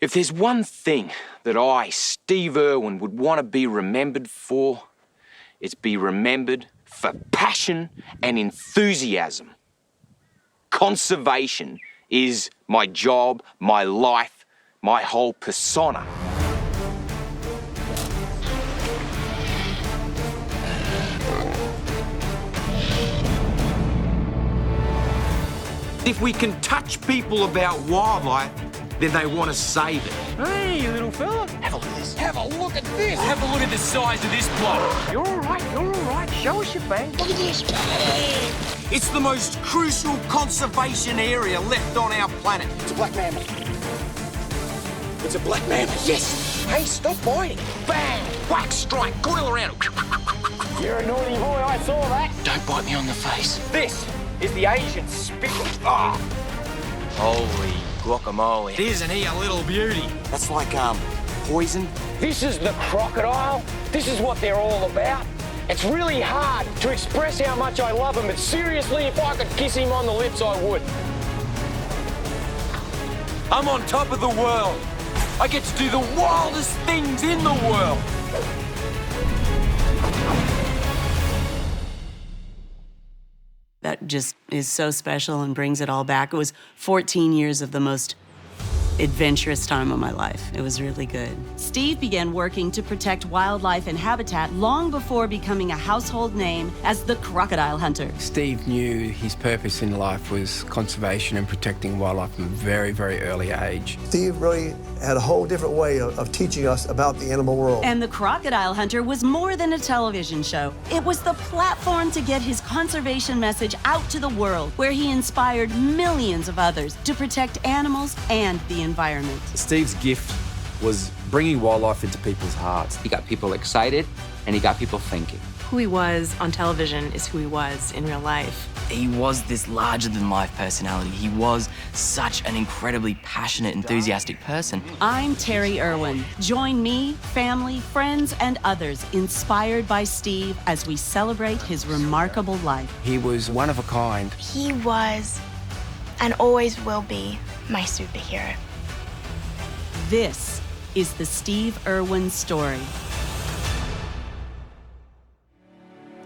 If there's one thing that I, Steve Irwin, would want to be remembered for, it's be remembered for passion and enthusiasm. Conservation is my job, my life, my whole persona. If we can touch people about wildlife, then they want to save it. Hey, you little fella. Have a look at this. Have a look at this. Have a look at the size of this bloke. You're all right. You're all right. Show us your fangs. Look at this. It's the most crucial conservation area left on our planet. It's a black mammoth. It's a black mammoth. Yes. Hey, stop biting. Bang. Whack, strike. Coil around. You're a naughty boy. I saw that. Don't bite me on the face. This is the Asian spittle. Ah. Holy guacamole. Isn't he a little beauty? That's like, poison. This is the crocodile. This is what they're all about. It's really hard to express how much I love him, but seriously, if I could kiss him on the lips, I would. I'm on top of the world. I get to do the wildest things in the world. That just is so special and brings it all back. It was 14 years of the most adventurous time of my life. It was really good. Steve began working to protect wildlife and habitat long before becoming a household name as the crocodile hunter. Steve knew his purpose in life was conservation and protecting wildlife from a very, very early age. Steve really had a whole different way of teaching us about the animal world. And the Crocodile Hunter was more than a television show. It was the platform to get his conservation message out to the world, where he inspired millions of others to protect animals and the environment. Steve's gift was bringing wildlife into people's hearts. He got people excited, and he got people thinking. Who he was on television is who he was in real life. He was this larger-than-life personality. He was such an incredibly passionate, enthusiastic person. I'm Terry Irwin. Join me, family, friends, and others inspired by Steve as we celebrate his remarkable life. He was one of a kind. He was, and always will be, my superhero. This is the Steve Irwin story.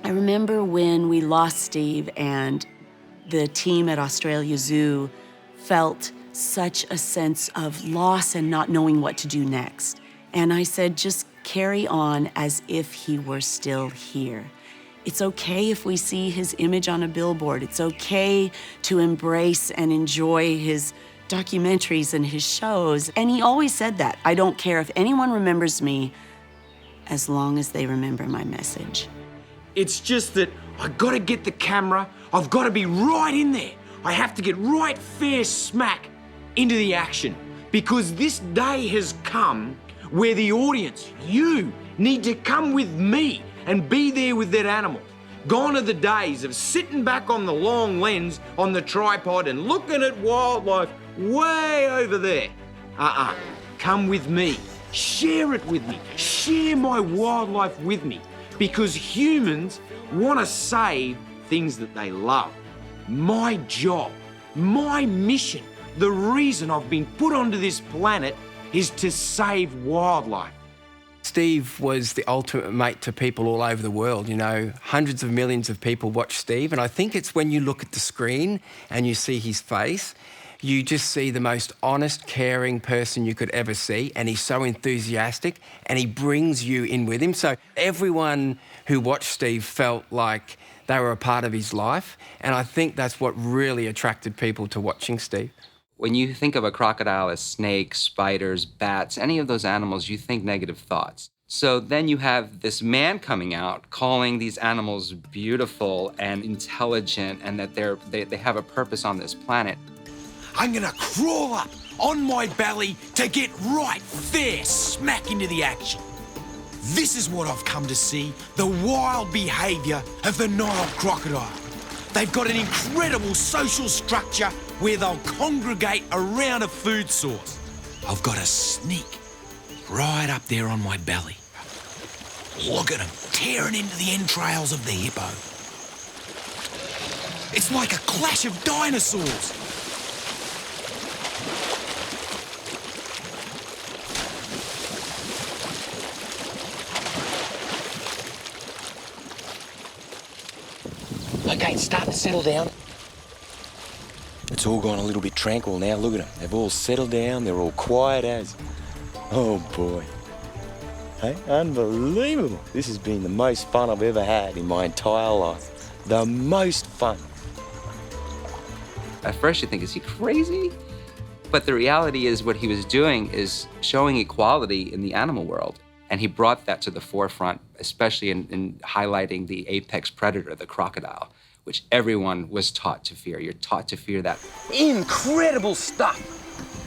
I remember when we lost Steve and the team at Australia Zoo felt such a sense of loss and not knowing what to do next. And I said, just carry on as if he were still here. It's okay if we see his image on a billboard. It's okay to embrace and enjoy his documentaries and his shows. And he always said that. I don't care if anyone remembers me as long as they remember my message. It's just that I gotta get the camera, I've gotta be right in there. I have to get right fair smack into the action, because this day has come where the audience, you, need to come with me and be there with that animal. Gone are the days of sitting back on the long lens on the tripod and looking at wildlife way over there. Come with me, share it with me, share my wildlife with me. Because humans want to save things that they love. My job, my mission, the reason I've been put onto this planet is to save wildlife. Steve was the ultimate mate to people all over the world. You know, hundreds of millions of people watch Steve, and I think it's when you look at the screen and you see his face, you just see the most honest, caring person you could ever see, and he's so enthusiastic, and he brings you in with him. So everyone who watched Steve felt like they were a part of his life, and I think that's what really attracted people to watching Steve. When you think of a crocodile as snakes, spiders, bats, any of those animals, you think negative thoughts. So then you have this man coming out calling these animals beautiful and intelligent, and that they have a purpose on this planet. I'm gonna crawl up on my belly to get right there smack into the action. This is what I've come to see, the wild behaviour of the Nile crocodile. They've got an incredible social structure where they'll congregate around a food source. I've got to sneak right up there on my belly. Look at them tearing into the entrails of the hippo. It's like a clash of dinosaurs. Okay, it's starting to settle down. It's all gone a little bit tranquil now. Look at them. They've all settled down. They're all quiet as. Oh, boy. Hey, unbelievable. This has been the most fun I've ever had in my entire life. The most fun. At first you think, is he crazy? But the reality is what he was doing is showing equality in the animal world. And he brought that to the forefront, especially in highlighting the apex predator, the crocodile, which everyone was taught to fear. You're taught to fear that. Incredible stuff.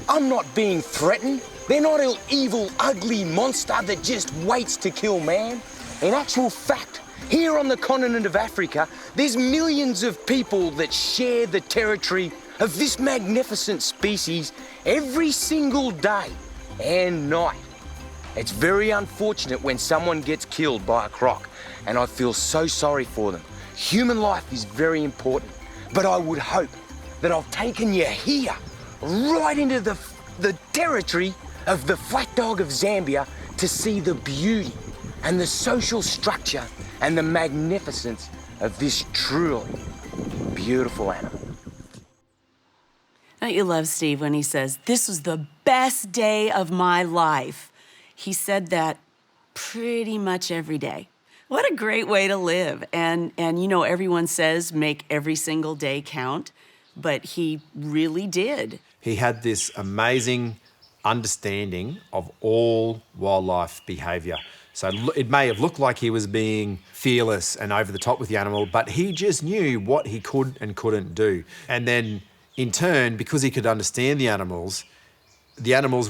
I'm not being threatened. They're not an evil, ugly monster that just waits to kill man. In actual fact, here on the continent of Africa, there's millions of people that share the territory of this magnificent species every single day and night. It's very unfortunate when someone gets killed by a croc, and I feel so sorry for them. Human life is very important, but I would hope that I've taken you here, right into the territory of the flat dog of Zambia, to see the beauty and the social structure and the magnificence of this truly beautiful animal. Don't you love Steve when he says, "This was the best day of my life"? He said that pretty much every day. What a great way to live. And you know, everyone says make every single day count, but he really did. He had this amazing understanding of all wildlife behaviour. So it may have looked like he was being fearless and over the top with the animal, but he just knew what he could and couldn't do. And then in turn, because he could understand the animals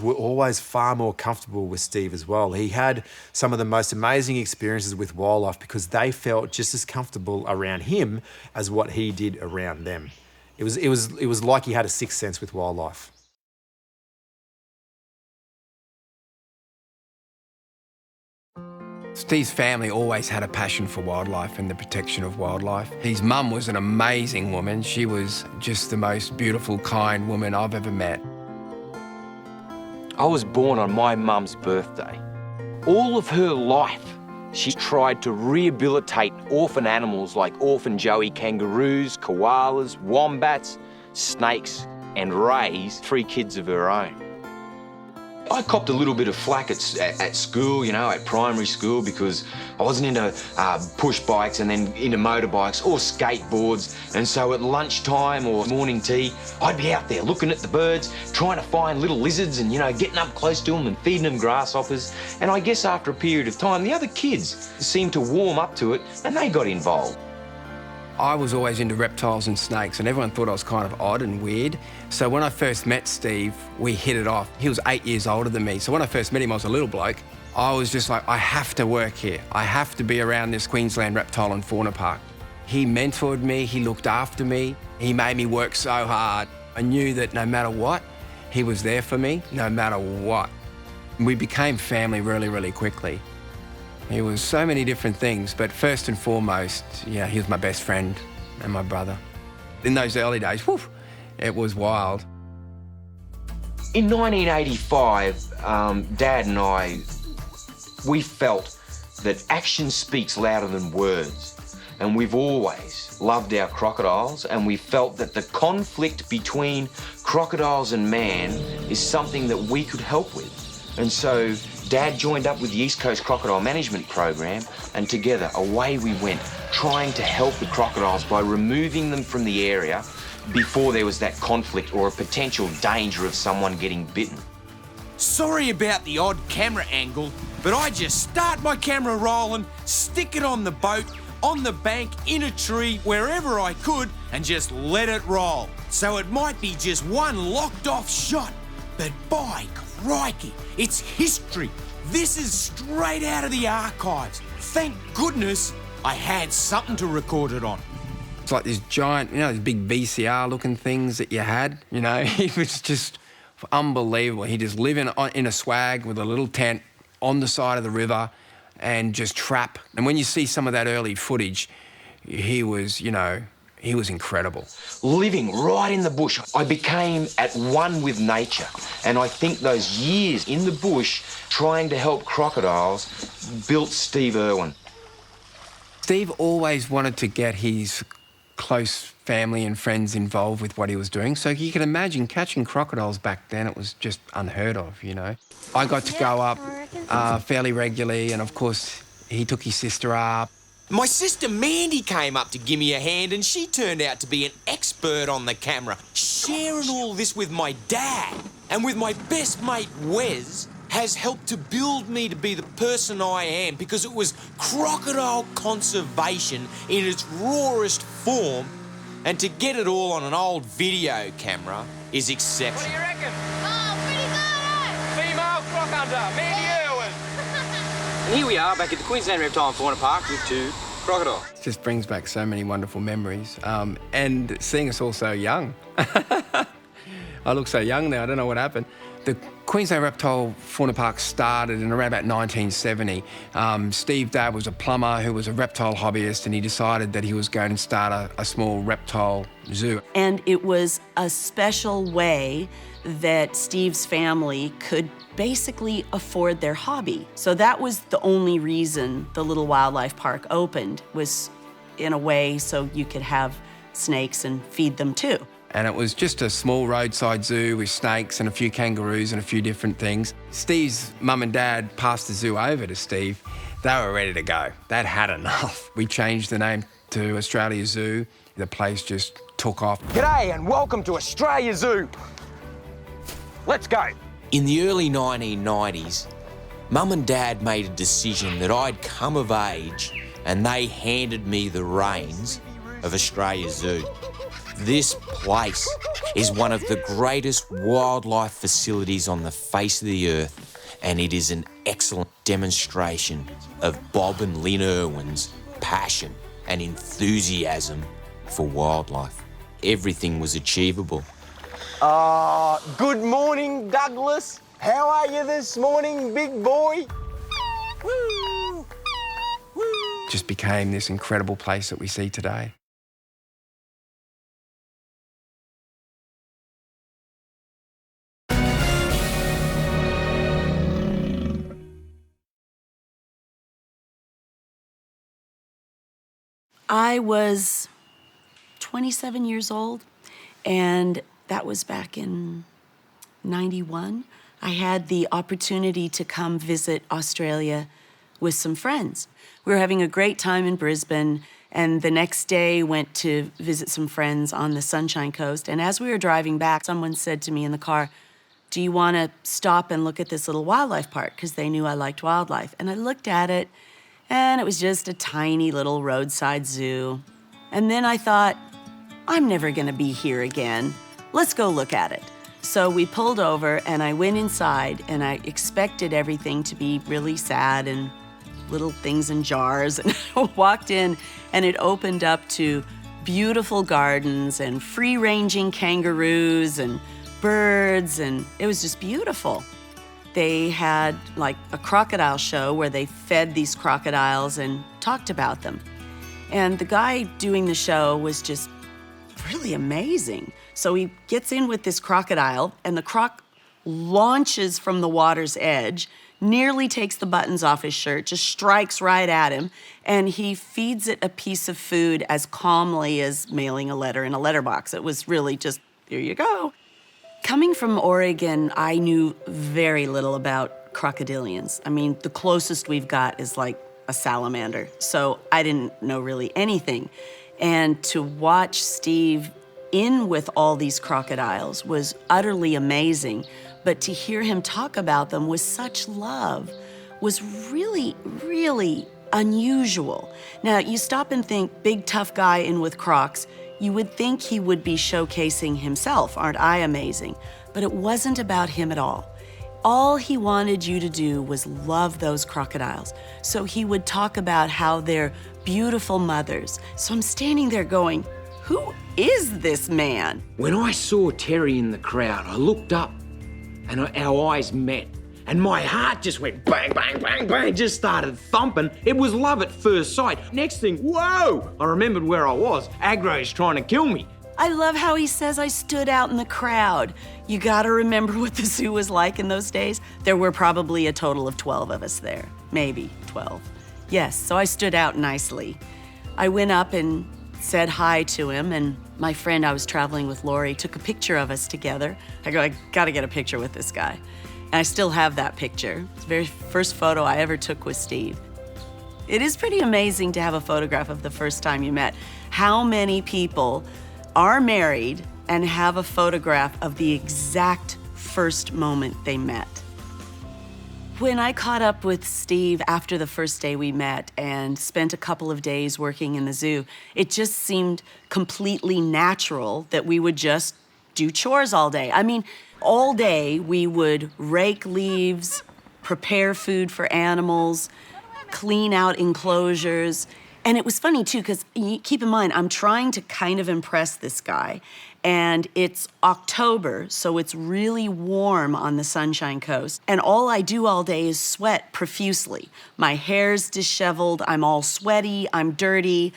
were always far more comfortable with Steve as well. He had some of the most amazing experiences with wildlife because they felt just as comfortable around him as what he did around them. It was like he had a sixth sense with wildlife. Steve's family always had a passion for wildlife and the protection of wildlife. His mum was an amazing woman. She was just the most beautiful, kind woman I've ever met. I was born on my mum's birthday. All of her life, she tried to rehabilitate orphan animals like orphan Joey kangaroos, koalas, wombats, snakes, and raise 3 kids of her own. I copped a little bit of flack at school, you know, at primary school, because I wasn't into push bikes and then into motorbikes or skateboards. And so at lunchtime or morning tea, I'd be out there looking at the birds, trying to find little lizards and, you know, getting up close to them and feeding them grasshoppers. And I guess after a period of time, the other kids seemed to warm up to it and they got involved. I was always into reptiles and snakes, and everyone thought I was kind of odd and weird. So when I first met Steve, we hit it off. He was 8 years older than me. So when I first met him, I was a little bloke. I was just like, I have to work here. I have to be around this Queensland Reptile and Fauna Park. He mentored me, he looked after me, he made me work so hard. I knew that no matter what, he was there for me, no matter what. We became family really, really quickly. He was so many different things, but first and foremost, yeah, he was my best friend and my brother. In those early days, whew, it was wild. In 1985, Dad and I, we felt that action speaks louder than words. And we've always loved our crocodiles, and we felt that the conflict between crocodiles and man is something that we could help with. And so Dad joined up with the East Coast Crocodile Management Program, and together away we went, trying to help the crocodiles by removing them from the area before there was that conflict or a potential danger of someone getting bitten. Sorry about the odd camera angle, but I just start my camera rolling, stick it on the boat, on the bank, in a tree, wherever I could, and just let it roll. So it might be just one locked off shot, but by crikey, it's history. This is straight out of the archives. Thank goodness I had something to record it on. It's like this giant, you know, these big VCR looking things that you had, you know. He was just unbelievable. He just lived in a swag with a little tent on the side of the river and just trap. And when you see some of that early footage, he was, you know, he was incredible. Living right in the bush, I became at one with nature. And I think those years in the bush trying to help crocodiles built Steve Irwin. Steve always wanted to get his close family and friends involved with what he was doing. So you can imagine catching crocodiles back then, it was just unheard of, you know. I got to go up fairly regularly, and of course, he took his sister up. My sister Mandy came up to give me a hand, and she turned out to be an expert on the camera, sharing all this with my dad. And with my best mate Wes, has helped to build me to be the person I am, because it was crocodile conservation in its rawest form, and to get it all on an old video camera is exceptional. What do you reckon? Oh, pretty good, eh? Female croc hunter, Mandy Irwin. And here we are back at the Queensland Reptile and Fauna Park with 2 crocodiles. It just brings back so many wonderful memories. And seeing us all so young. I look so young now, I don't know what happened. The Queensland Reptile Fauna Park started in around about 1970. Steve Dad was a plumber who was a reptile hobbyist, and he decided that he was going to start a small reptile zoo. And it was a special way that Steve's family could basically afford their hobby. So that was the only reason the little wildlife park opened, was in a way so you could have snakes and feed them too. And it was just a small roadside zoo with snakes and a few kangaroos and a few different things. Steve's mum and dad passed the zoo over to Steve. They were ready to go. They'd had enough. We changed the name to Australia Zoo. The place just took off. G'day and welcome to Australia Zoo. Let's go. In the early 1990s, Mum and Dad made a decision that I'd come of age, and they handed me the reins of Australia Zoo. This place is one of the greatest wildlife facilities on the face of the earth, and it is an excellent demonstration of Bob and Lynn Irwin's passion and enthusiasm for wildlife. Everything was achievable. Good morning, Douglas. How are you this morning, big boy? Woo! Woo! Just became this incredible place that we see today. I was 27 years old, and that was back in 91. I had the opportunity to come visit Australia with some friends. We were having a great time in Brisbane, and the next day went to visit some friends on the Sunshine Coast. And as we were driving back, someone said to me in the car, "Do you want to stop and look at this little wildlife park?" Because they knew I liked wildlife. And I looked at it, and it was just a tiny little roadside zoo. And then I thought, I'm never gonna be here again. Let's go look at it. So we pulled over, and I went inside, and I expected everything to be really sad and little things in jars. And I walked in, and it opened up to beautiful gardens and free-ranging kangaroos and birds, and it was just beautiful. They had like a crocodile show where they fed these crocodiles and talked about them. And the guy doing the show was just really amazing. So he gets in with this crocodile, and the croc launches from the water's edge, nearly takes the buttons off his shirt, just strikes right at him, and he feeds it a piece of food as calmly as mailing a letter in a letterbox. It was really just, here you go. Coming from Oregon, I knew very little about crocodilians. I mean, the closest we've got is like a salamander. So I didn't know really anything. And to watch Steve in with all these crocodiles was utterly amazing. But to hear him talk about them with such love was really, really unusual. Now, you stop and think, big tough guy in with crocs, you would think he would be showcasing himself. Aren't I amazing? But it wasn't about him at all. All he wanted you to do was love those crocodiles. So he would talk about how they're beautiful mothers. So I'm standing there going, who is this man? When I saw Terry in the crowd, I looked up and our eyes met. And my heart just went bang, bang, bang, bang, just started thumping. It was love at first sight. Next thing, whoa! I remembered where I was. Agro's trying to kill me. I love how he says I stood out in the crowd. You gotta remember what the zoo was like in those days. There were probably a total of 12 of us there, maybe 12. Yes, so I stood out nicely. I went up and said hi to him, and my friend, I was traveling with Lori, took a picture of us together. I go, I gotta get a picture with this guy. And I still have that picture. It's the very first photo I ever took with Steve. It is pretty amazing to have a photograph of the first time you met. How many people are married and have a photograph of the exact first moment they met? When I caught up with Steve after the first day we met and spent a couple of days working in the zoo, it just seemed completely natural that we would just do chores all day. I mean, all day we would rake leaves, prepare food for animals, clean out enclosures. And it was funny too, because keep in mind, I'm trying to kind of impress this guy. And it's October, so it's really warm on the Sunshine Coast. And all I do all day is sweat profusely. My hair's disheveled, I'm all sweaty, I'm dirty.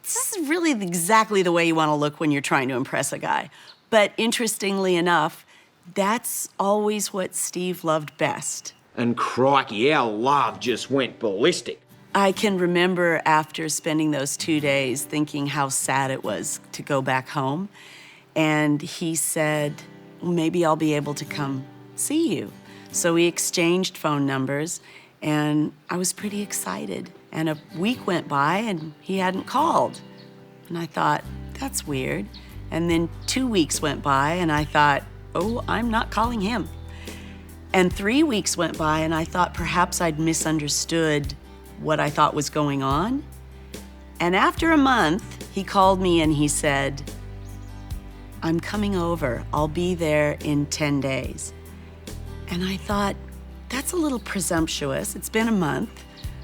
This is really exactly the way you want to look when you're trying to impress a guy. But interestingly enough, that's always what Steve loved best. And crikey, our love just went ballistic. I can remember after spending those 2 days thinking how sad it was to go back home. And he said, well, maybe I'll be able to come see you. So we exchanged phone numbers, and I was pretty excited. And a week went by, and he hadn't called. And I thought, that's weird. And then 2 weeks went by, and I thought, oh, I'm not calling him. And 3 weeks went by, and I thought perhaps I'd misunderstood what I thought was going on. And after a month, he called me and he said, I'm coming over. I'll be there in 10 days. And I thought, that's a little presumptuous. It's been a month.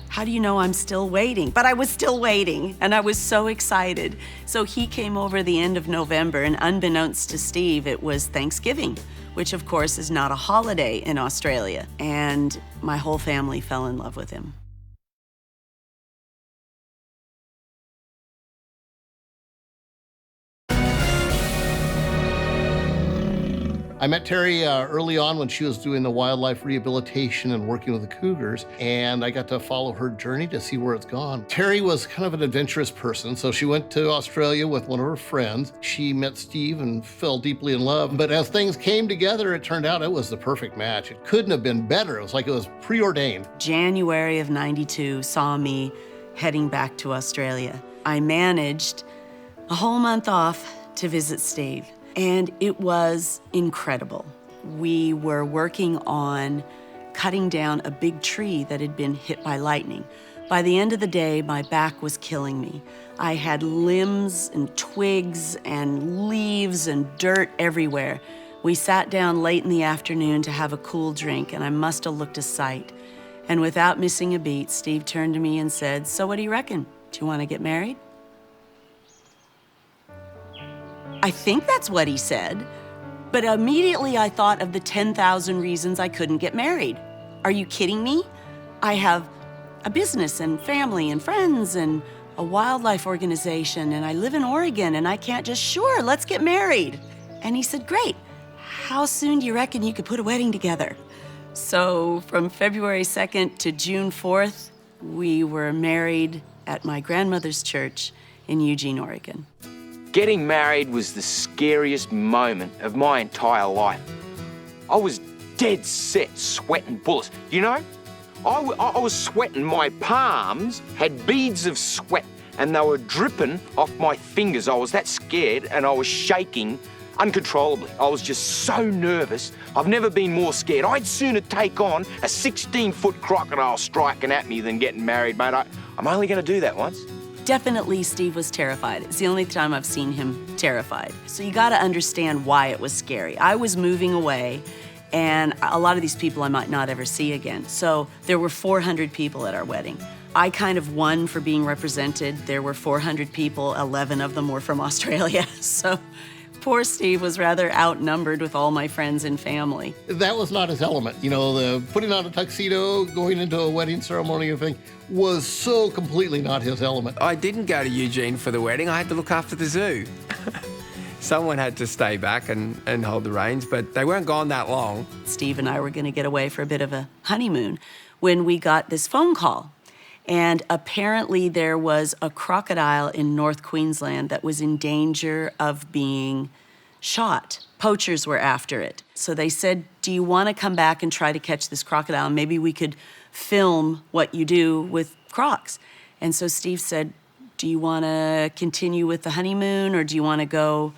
How do you know I'm still waiting? But I was still waiting, and I was so excited. So he came over the end of November, and unbeknownst to Steve, it was Thanksgiving, which of course is not a holiday in Australia. And my whole family fell in love with him. I met Terry early on when she was doing the wildlife rehabilitation and working with the cougars, and I got to follow her journey to see where it's gone. Terry was kind of an adventurous person, so she went to Australia with one of her friends. She met Steve and fell deeply in love, but as things came together, it turned out it was the perfect match. It couldn't have been better. It was like it was preordained. January of '92 saw me heading back to Australia. I managed a whole month off to visit Steve. And it was incredible. We were working on cutting down a big tree that had been hit by lightning. By the end of the day, my back was killing me. I had limbs and twigs and leaves and dirt everywhere. We sat down late in the afternoon to have a cool drink, and I must have looked a sight. And without missing a beat, Steve turned to me and said, so what do you reckon? Do you want to get married? I think that's what he said, but immediately I thought of the 10,000 reasons I couldn't get married. Are you kidding me? I have a business and family and friends and a wildlife organization, and I live in Oregon, and I can't just, sure, let's get married. And he said, great. How soon do you reckon you could put a wedding together? So from February 2nd to June 4th, we were married at my grandmother's church in Eugene, Oregon. Getting married was the scariest moment of my entire life. I was dead set sweating bullets. You know, I was sweating. My palms had beads of sweat and they were dripping off my fingers. I was that scared and I was shaking uncontrollably. I was just so nervous. I've never been more scared. I'd sooner take on a 16-foot crocodile striking at me than getting married, mate. I'm only going to do that once. Definitely Steve was terrified. It's the only time I've seen him terrified. So you gotta understand why it was scary. I was moving away, and a lot of these people I might not ever see again. So there were 400 people at our wedding. I kind of won for being represented. There were 400 people, 11 of them were from Australia. So poor Steve was rather outnumbered with all my friends and family. That was not his element. You know, the putting on a tuxedo, going into a wedding ceremony and everything was so completely not his element. I didn't go to Eugene for the wedding. I had to look after the zoo. Someone had to stay back and hold the reins, but they weren't gone that long. Steve and I were going to get away for a bit of a honeymoon when we got this phone call. And apparently there was a crocodile in North Queensland that was in danger of being shot. Poachers were after it. So they said, do you want to come back and try to catch this crocodile? Maybe we could film what you do with crocs. And so Steve said, do you want to continue with the honeymoon, or do you want to go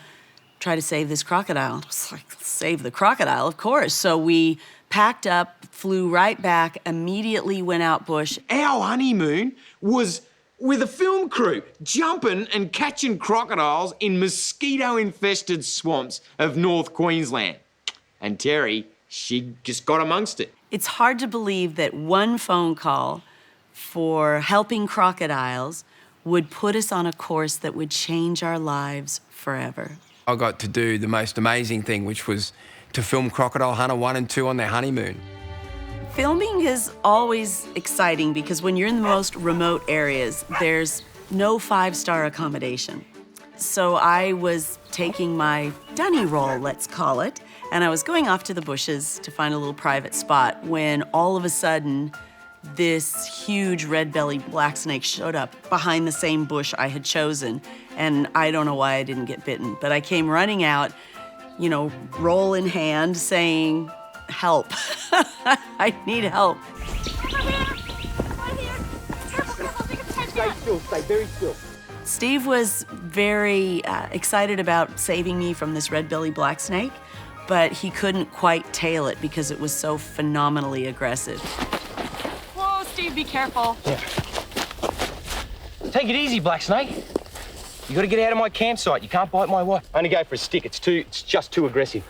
try to save this crocodile? I was like, save the crocodile, of course. So we packed up, flew right back, immediately went out bush. Our honeymoon was with a film crew, jumping and catching crocodiles in mosquito-infested swamps of North Queensland. And Terry, she just got amongst it. It's hard to believe that one phone call for helping crocodiles would put us on a course that would change our lives forever. I got to do the most amazing thing, which was to film Crocodile Hunter 1 and 2 on their honeymoon. Filming is always exciting because when you're in the most remote areas, there's no five-star accommodation. So I was taking my dunny roll, let's call it, and I was going off to the bushes to find a little private spot when all of a sudden this huge red-bellied black snake showed up behind the same bush I had chosen. And I don't know why I didn't get bitten, but I came running out, you know, roll in hand, saying, help. I need help. Stay still, stay very still. Steve was very excited about saving me from this red-bellied black snake, but he couldn't quite tail it because it was so phenomenally aggressive. Whoa, Steve, be careful. Yeah. Take it easy, Black Snake. You gotta get out of my campsite. You can't bite my wife. Only go for a stick. It's just too aggressive.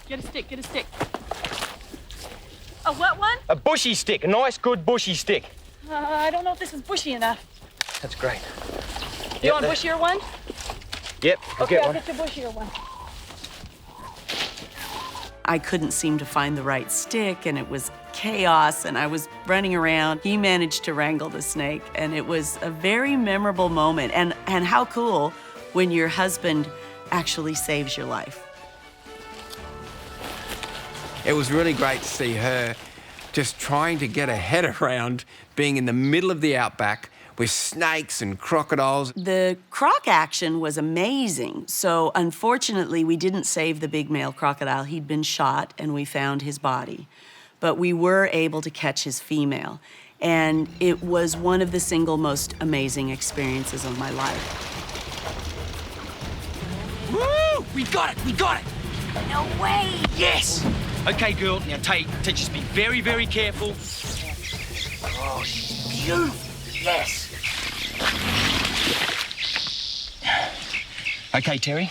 Get a stick, get a stick. A what one? A bushy stick, a nice, good bushy stick. I don't know if this is bushy enough. That's great. You want a bushier one? Yep, I'll Okay, get I'll one. get you a bushier one. I couldn't seem to find the right stick, and it was chaos, and I was running around. He managed to wrangle the snake, and it was a very memorable moment. And how cool when your husband actually saves your life. It was really great to see her just trying to get her head around being in the middle of the outback with snakes and crocodiles. The croc action was amazing. So unfortunately, we didn't save the big male crocodile. He'd been shot and we found his body. But we were able to catch his female. And it was one of the single most amazing experiences of my life. Woo! We got it! We got it! No way! Yes! Okay, girl, now just be very, very careful. Oh, beautiful. Yes. Okay, Terry.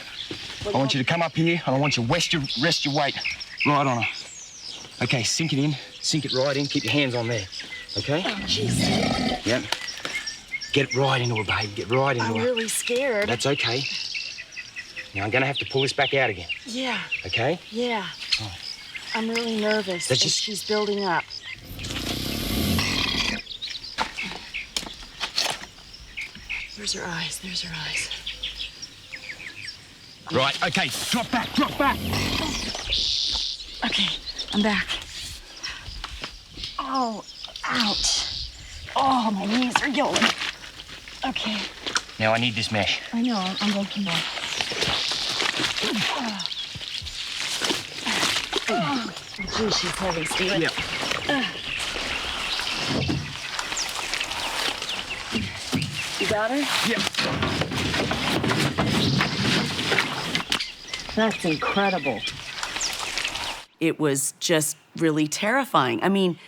I want you to come up here and I want you to rest your weight right on her. Okay, sink it in. Sink it right in. Keep your hands on there. Okay? Oh, jeez. Yep. Get right into her, babe. Get right into her. I'm really scared. That's okay. Now I'm gonna have to pull this back out again. Yeah. Okay? Yeah. Oh. I'm really nervous. That's just... She's building up. There's her eyes. There's her eyes. Right, okay, drop back, drop back. Okay, I'm back. Oh, ouch. Oh, my knees are going. Okay. Now I need this mesh. I know, I'm looking back. Oh, geez, she's heavy, Steven. Yep. You got her? Yep. That's incredible. It was just really terrifying. I mean,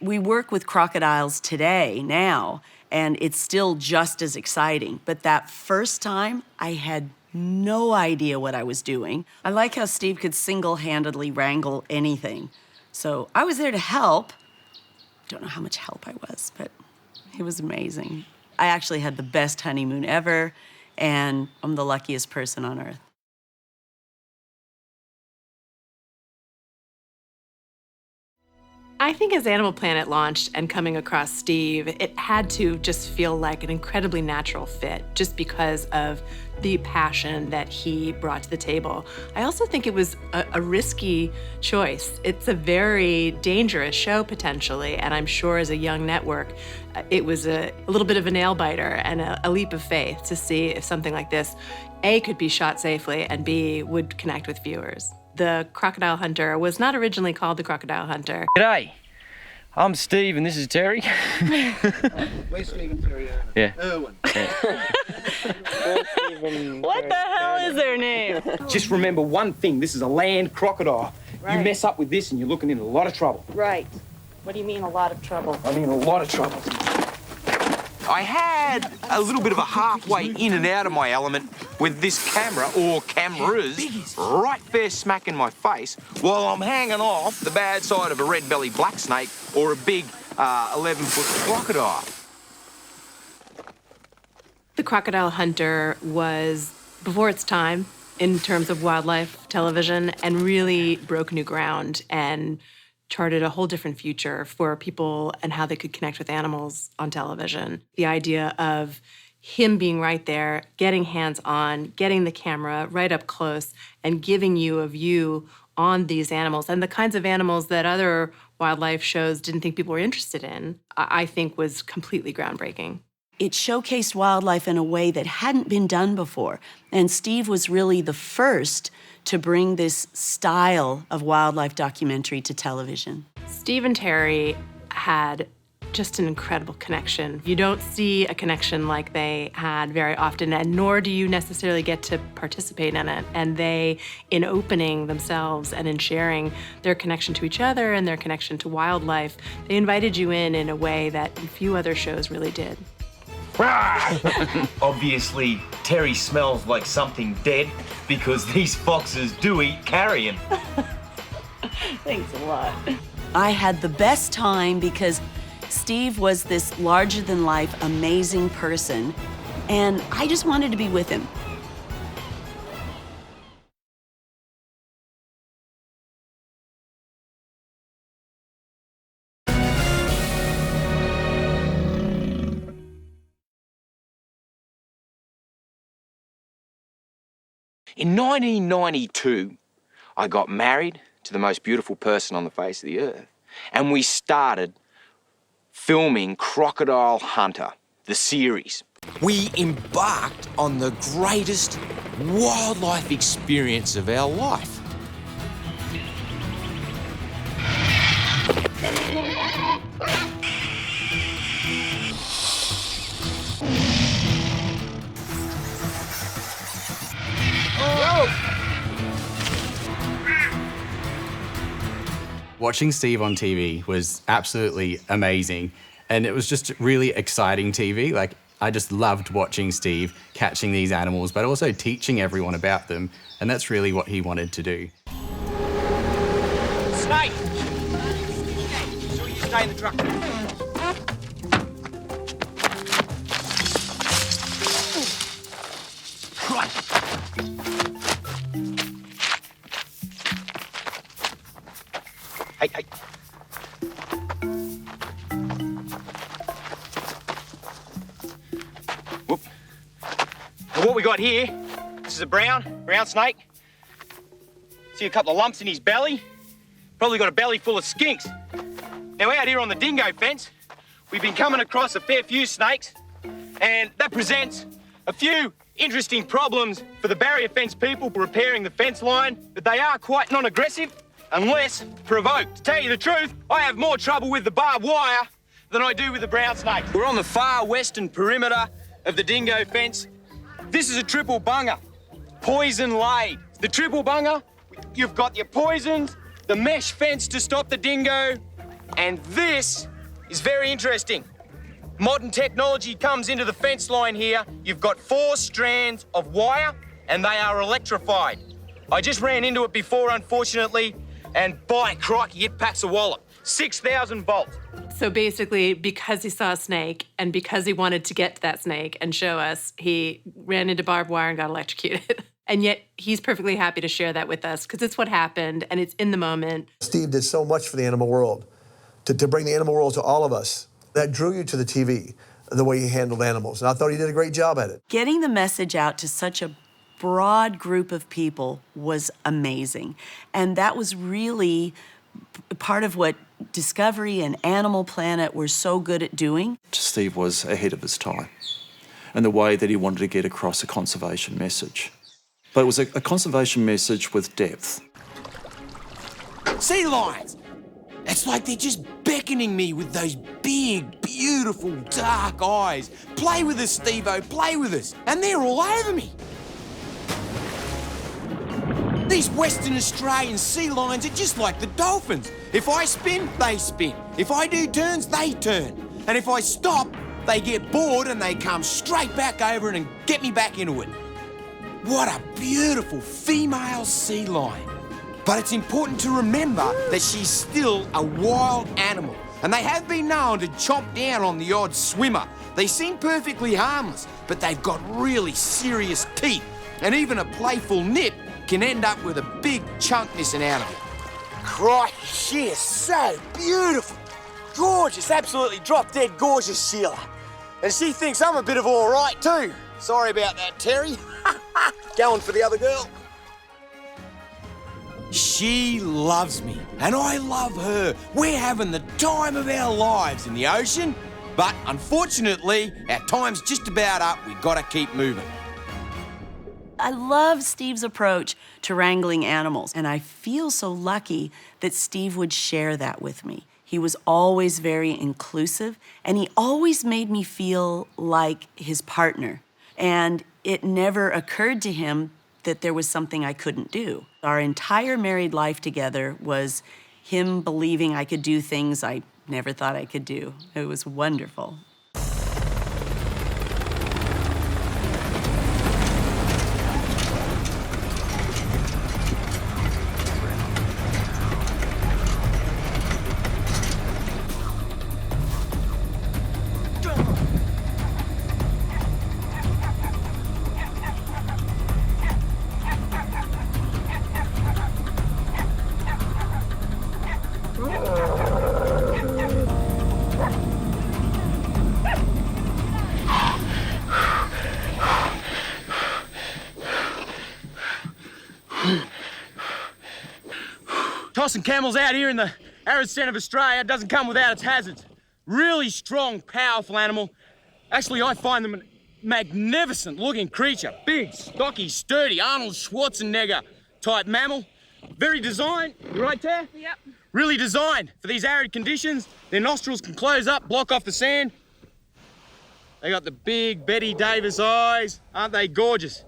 we work with crocodiles today, now, and it's still just as exciting. But that first time, I had no idea what I was doing. I like how Steve could single-handedly wrangle anything. So I was there to help. Don't know how much help I was, but it was amazing. I actually had the best honeymoon ever, and I'm the luckiest person on earth. I I think as Animal Planet launched and coming across Steve, it had to just feel like an incredibly natural fit just because of the passion that he brought to the table. I also think it was a risky choice. It's a very dangerous show potentially, and I'm sure as a young network, it was a little bit of a nail biter and a leap of faith to see if something like this, A, could be shot safely, and B, would connect with viewers. The Crocodile Hunter was not originally called the Crocodile Hunter. G'day, I'm Steve and this is Terry. We're Steve and Terry. Yeah. Irwin. What the hell is their name? Just remember one thing, this is a land crocodile. Right. You mess up with this and you're looking in a lot of trouble. Right. What do you mean a lot of trouble? I mean a lot of trouble. I had a little bit of a halfway in and out of my element with this camera, or cameras, right fair smack in my face while I'm hanging off the bad side of a red-bellied black snake or a big 11-foot crocodile. The Crocodile Hunter was before its time in terms of wildlife television and really broke new ground and charted a whole different future for people and how they could connect with animals on television. The idea of him being right there, getting hands-on, getting the camera right up close, and giving you a view on these animals and the kinds of animals that other wildlife shows didn't think people were interested in, I think was completely groundbreaking. It showcased wildlife in a way that hadn't been done before. And Steve was really the first to bring this style of wildlife documentary to television. Steve and Terry had just an incredible connection. You don't see a connection like they had very often, and nor do you necessarily get to participate in it. And they, in opening themselves and in sharing their connection to each other and their connection to wildlife, they invited you in a way that few other shows really did. Obviously, Terry smells like something dead because these foxes do eat carrion. Thanks a lot. I had the best time because Steve was this larger-than-life, amazing person, and I just wanted to be with him. In 1992, I got married to the most beautiful person on the face of the earth, and we started filming Crocodile Hunter, the series. We embarked on the greatest wildlife experience of our life. Watching Steve on TV was absolutely amazing, and it was just really exciting TV. Like, I just loved watching Steve catching these animals, but also teaching everyone about them, and that's really what he wanted to do. Snake! So you stay in the truck. Right. Hey. Whoop. Now what we got here, this is a brown snake. See a couple of lumps in his belly. Probably got a belly full of skinks. Now out here on the dingo fence, we've been coming across a fair few snakes, and that presents a few interesting problems for the barrier fence people repairing the fence line, but they are quite non-aggressive unless provoked. To tell you the truth, I have more trouble with the barbed wire than I do with the brown snake. We're on the far western perimeter of the dingo fence. This is a triple bunger, poison laid. The triple bunger, you've got your poisons, the mesh fence to stop the dingo, and this is very interesting. Modern technology comes into the fence line here. You've got 4 strands of wire, and they are electrified. I just ran into it before, unfortunately, and by crikey, it packs a wallop. 6,000 volts. So basically, because he saw a snake and because he wanted to get to that snake and show us, he ran into barbed wire and got electrocuted. And yet he's perfectly happy to share that with us because it's what happened and it's in the moment. Steve did so much for the animal world to bring the animal world to all of us. That drew you to the TV, the way he handled animals. And I thought he did a great job at it. Getting the message out to such a broad group of people was amazing. And that was really part of what Discovery and Animal Planet were so good at doing. Steve was ahead of his time in the way that he wanted to get across a conservation message. But it was a conservation message with depth. Sea lions! It's like they're just beckoning me with those big, beautiful, dark eyes. Play with us, Steve-O, play with us. And they're all over me. These Western Australian sea lions are just like the dolphins. If I spin, they spin. If I do turns, they turn. And if I stop, they get bored and they come straight back over and get me back into it. What a beautiful female sea lion. But it's important to remember that she's still a wild animal, and they have been known to chomp down on the odd swimmer. They seem perfectly harmless, but they've got really serious teeth, and even a playful nip can end up with a big chunk missing out of it. Crikey, she is so beautiful. Gorgeous, absolutely drop-dead gorgeous, Sheila. And she thinks I'm a bit of all right too. Sorry about that, Terry. Going for the other girl. She loves me, and I love her. We're having the time of our lives in the ocean, but unfortunately, our time's just about up. We've got to keep moving. I love Steve's approach to wrangling animals, and I feel so lucky that Steve would share that with me. He was always very inclusive, and he always made me feel like his partner. And it never occurred to him that there was something I couldn't do. Our entire married life together was him believing I could do things I never thought I could do. It was wonderful. Tossing camels out here in the arid centre of Australia doesn't come without its hazards. Really strong, powerful animal. Actually, I find them a magnificent looking creature. Big, stocky, sturdy, Arnold Schwarzenegger type mammal. Very designed, you right there? Yep. Really designed for these arid conditions. Their nostrils can close up, block off the sand. They got the big Betty Davis eyes. Aren't they gorgeous?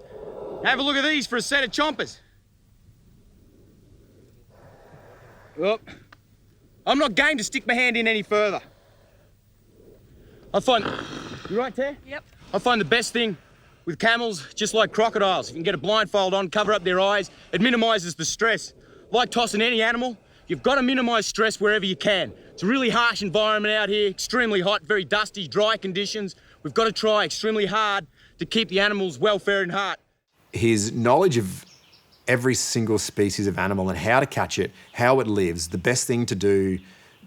Have a look at these for a set of chompers. Well, I'm not game to stick my hand in any further. I find, you right there? Yep. I find the best thing with camels, just like crocodiles, if you can get a blindfold on, cover up their eyes, it minimises the stress. Like tossing any animal, you've got to minimise stress wherever you can. It's a really harsh environment out here, extremely hot, very dusty, dry conditions. We've got to try extremely hard to keep the animal's welfare in heart. His knowledge of every single species of animal and how to catch it, how it lives, the best thing to do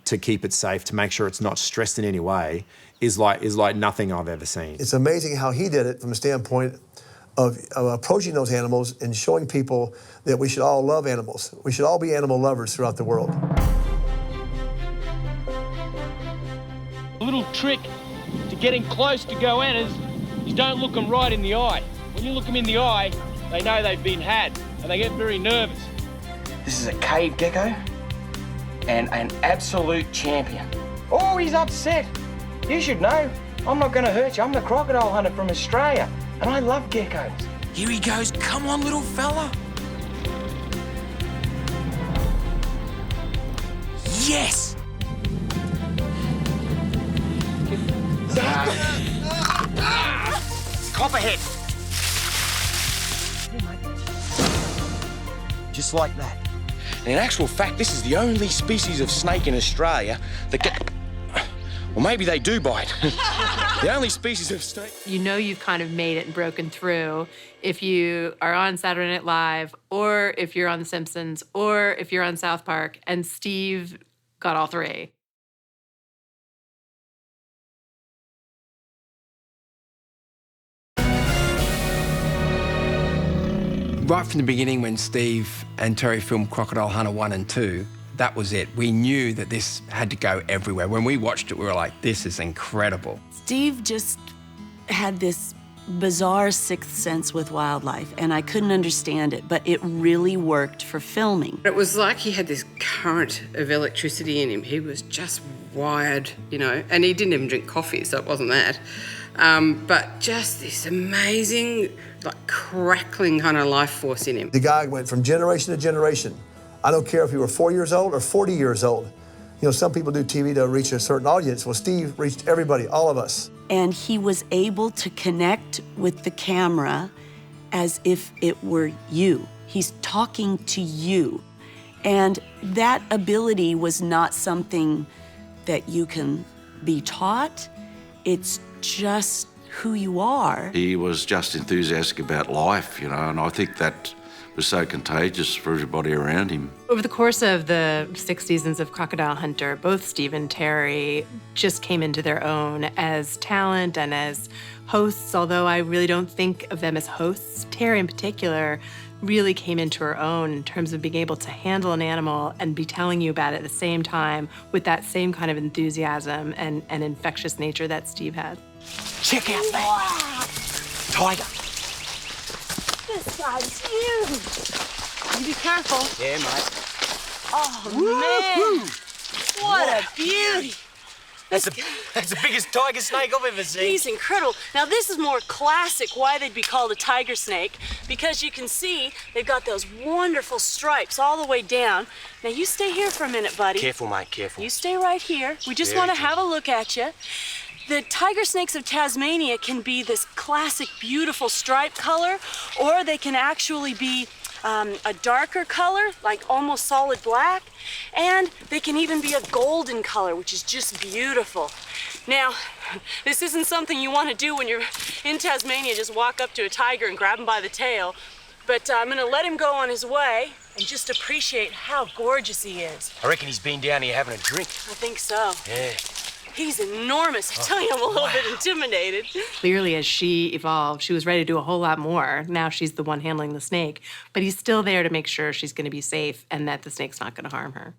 to keep it safe, to make sure it's not stressed in any way, is like nothing I've ever seen. It's amazing how he did it from a standpoint of approaching those animals and showing people that we should all love animals. We should all be animal lovers throughout the world. A little trick to getting close to goannas is don't look them right in the eye. When you look them in the eye, they know they've been had, and they get very nervous. This is a cave gecko and an absolute champion. Oh, he's upset. You should know. I'm not going to hurt you. I'm the crocodile hunter from Australia, and I love geckos. Here he goes. Come on, little fella. Yes! Copperhead. Just like that. And in actual fact, this is the only species of snake in Australia that get... Well, maybe they do bite. The only species of snake... You know you've kind of made it and broken through if you are on Saturday Night Live, or if you're on The Simpsons, or if you're on South Park, and Steve got all three. Right from the beginning when Steve and Terry filmed Crocodile Hunter 1 and 2, that was it. We knew that this had to go everywhere. When we watched it, we were like, this is incredible. Steve just had this bizarre sixth sense with wildlife, and I couldn't understand it, but it really worked for filming. It was like he had this current of electricity in him. He was just wired, you know, and he didn't even drink coffee, so it wasn't that. But just this amazing, like, crackling kind of life force in him. The guy went from generation to generation. I don't care if he were 4 years old or 40 years old. You know, some people do TV to reach a certain audience. Well, Steve reached everybody, all of us. And he was able to connect with the camera as if it were you. He's talking to you. And that ability was not something that you can be taught. It's just who you are. He was just enthusiastic about life, you know, and I think that was so contagious for everybody around him. Over the course of the 6 seasons of Crocodile Hunter, both Steve and Terry just came into their own as talent and as hosts, although I really don't think of them as hosts. Terry in particular really came into her own in terms of being able to handle an animal and be telling you about it at the same time with that same kind of enthusiasm and infectious nature that Steve had. Check out that tiger. This guy's huge. You be careful. Yeah, mate. Oh, man. What a beauty. That's the biggest tiger snake I've ever seen. He's incredible. Now, this is more classic why they'd be called a tiger snake, because you can see they've got those wonderful stripes all the way down. Now, you stay here for a minute, buddy. Careful, mate, careful. You stay right here. We just want to have a look at you. The tiger snakes of Tasmania can be this classic, beautiful stripe color, or they can actually be a darker color, like almost solid black, and they can even be a golden color, which is just beautiful. Now, this isn't something you want to do when you're in Tasmania, just walk up to a tiger and grab him by the tail, but I'm gonna let him go on his way and just appreciate how gorgeous he is. I reckon he's been down here having a drink. I think so. Yeah. He's enormous. I tell you, I'm a little bit intimidated. Clearly, as she evolved, she was ready to do a whole lot more. Now she's the one handling the snake, but he's still there to make sure she's going to be safe and that the snake's not going to harm her.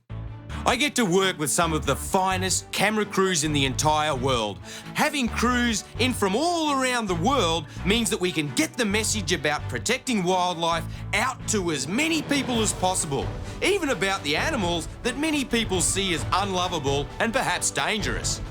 I get to work with some of the finest camera crews in the entire world. Having crews in from all around the world means that we can get the message about protecting wildlife out to as many people as possible, even about the animals that many people see as unlovable and perhaps dangerous.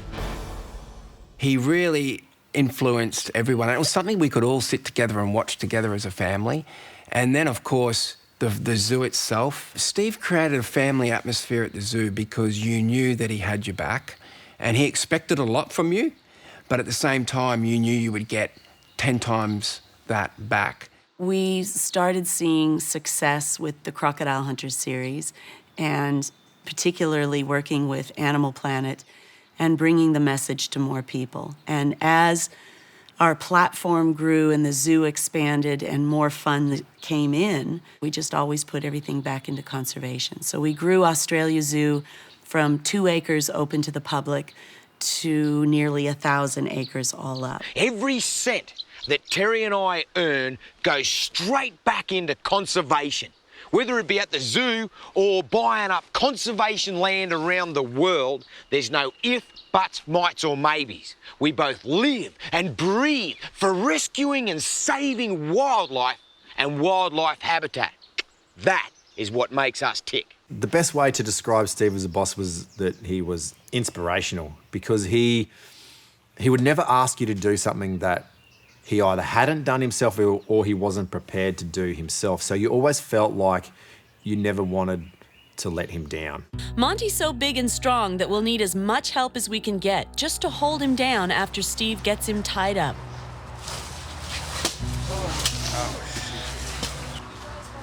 He really influenced everyone. It was something we could all sit together and watch together as a family. And then, of course, the zoo itself. Steve created a family atmosphere at the zoo because you knew that he had your back and he expected a lot from you, but at the same time, you knew you would get 10 times that back. We started seeing success with the Crocodile Hunter series, and particularly working with Animal Planet and bringing the message to more people. And as our platform grew and the zoo expanded and more fun came in, we just always put everything back into conservation. So we grew Australia Zoo from 2 acres open to the public to nearly 1,000 acres all up. Every cent that Terry and I earn goes straight back into conservation. Whether it be at the zoo or buying up conservation land around the world, there's no if, buts, mights or maybes. We both live and breathe for rescuing and saving wildlife and wildlife habitat. That is what makes us tick. The best way to describe Steve as a boss was that he was inspirational, because he would never ask you to do something that he either hadn't done himself or he wasn't prepared to do himself. So you always felt like you never wanted to let him down. Monty's so big and strong that we'll need as much help as we can get just to hold him down after Steve gets him tied up.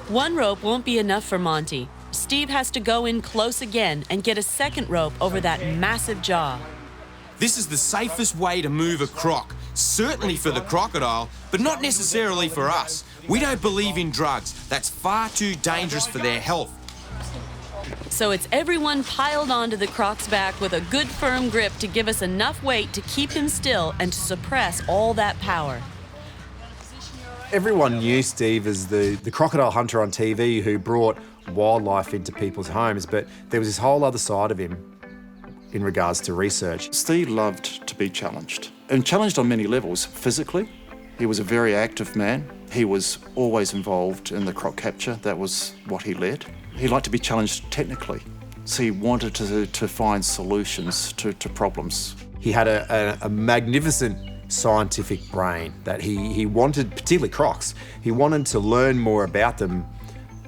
One rope won't be enough for Monty. Steve has to go in close again and get a second rope over that massive jaw. This is the safest way to move a croc, certainly for the crocodile, but not necessarily for us. We don't believe in drugs. That's far too dangerous for their health. So it's everyone piled onto the croc's back with a good firm grip to give us enough weight to keep him still and to suppress all that power. Everyone knew Steve as the crocodile hunter on TV who brought wildlife into people's homes, but there was this whole other side of him in regards to research. Steve loved to be challenged, and challenged on many levels. Physically, he was a very active man. He was always involved in the croc capture. That was what he led. He liked to be challenged technically, so he wanted to find solutions to problems. He had a magnificent scientific brain that he wanted, particularly crocs, he wanted to learn more about them,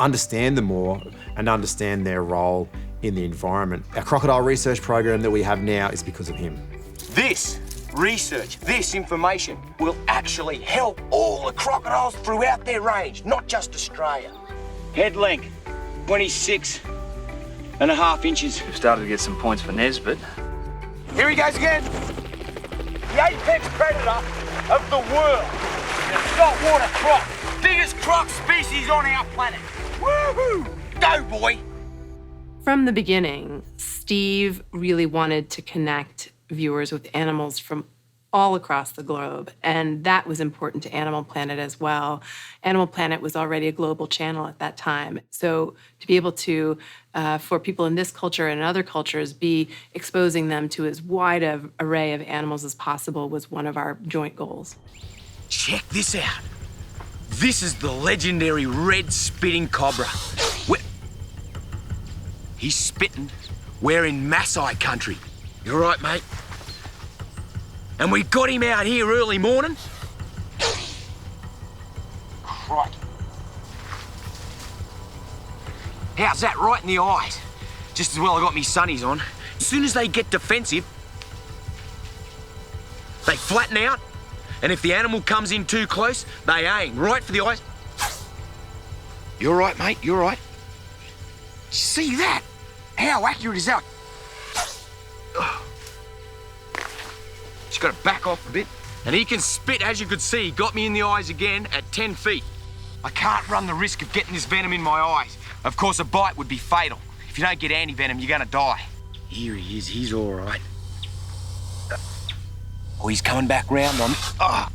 understand them more, and understand their role in the environment. Our crocodile research program that we have now is because of him. This research, this information will actually help all the crocodiles throughout their range, not just Australia. Head length, 26.5 inches. We've started to get some points for Nesbitt. Here he goes again. The apex predator of the world. The saltwater croc. Biggest croc species on our planet. Woohoo! Go, boy! From the beginning, Steve really wanted to connect viewers with animals from all across the globe, and that was important to Animal Planet as well. Animal Planet was already a global channel at that time, so to be able to, for people in this culture and other cultures, be exposing them to as wide an array of animals as possible was one of our joint goals. Check this out. This is the legendary red spitting cobra. He's spitting. We're in Maasai country. You all right, mate? And we got him out here early morning. Crikey. How's that right in the eyes? Just as well I got me sunnies on. As soon as they get defensive, they flatten out, and if the animal comes in too close, they aim right for the eyes. You all right, mate? You all right? See that? How accurate is that? Just got to back off a bit. And he can spit, as you could see. He got me in the eyes again at 10 feet. I can't run the risk of getting this venom in my eyes. Of course, a bite would be fatal. If you don't get anti-venom, you're gonna die. Here he is, he's all right. Oh, he's coming back round on me. Oh.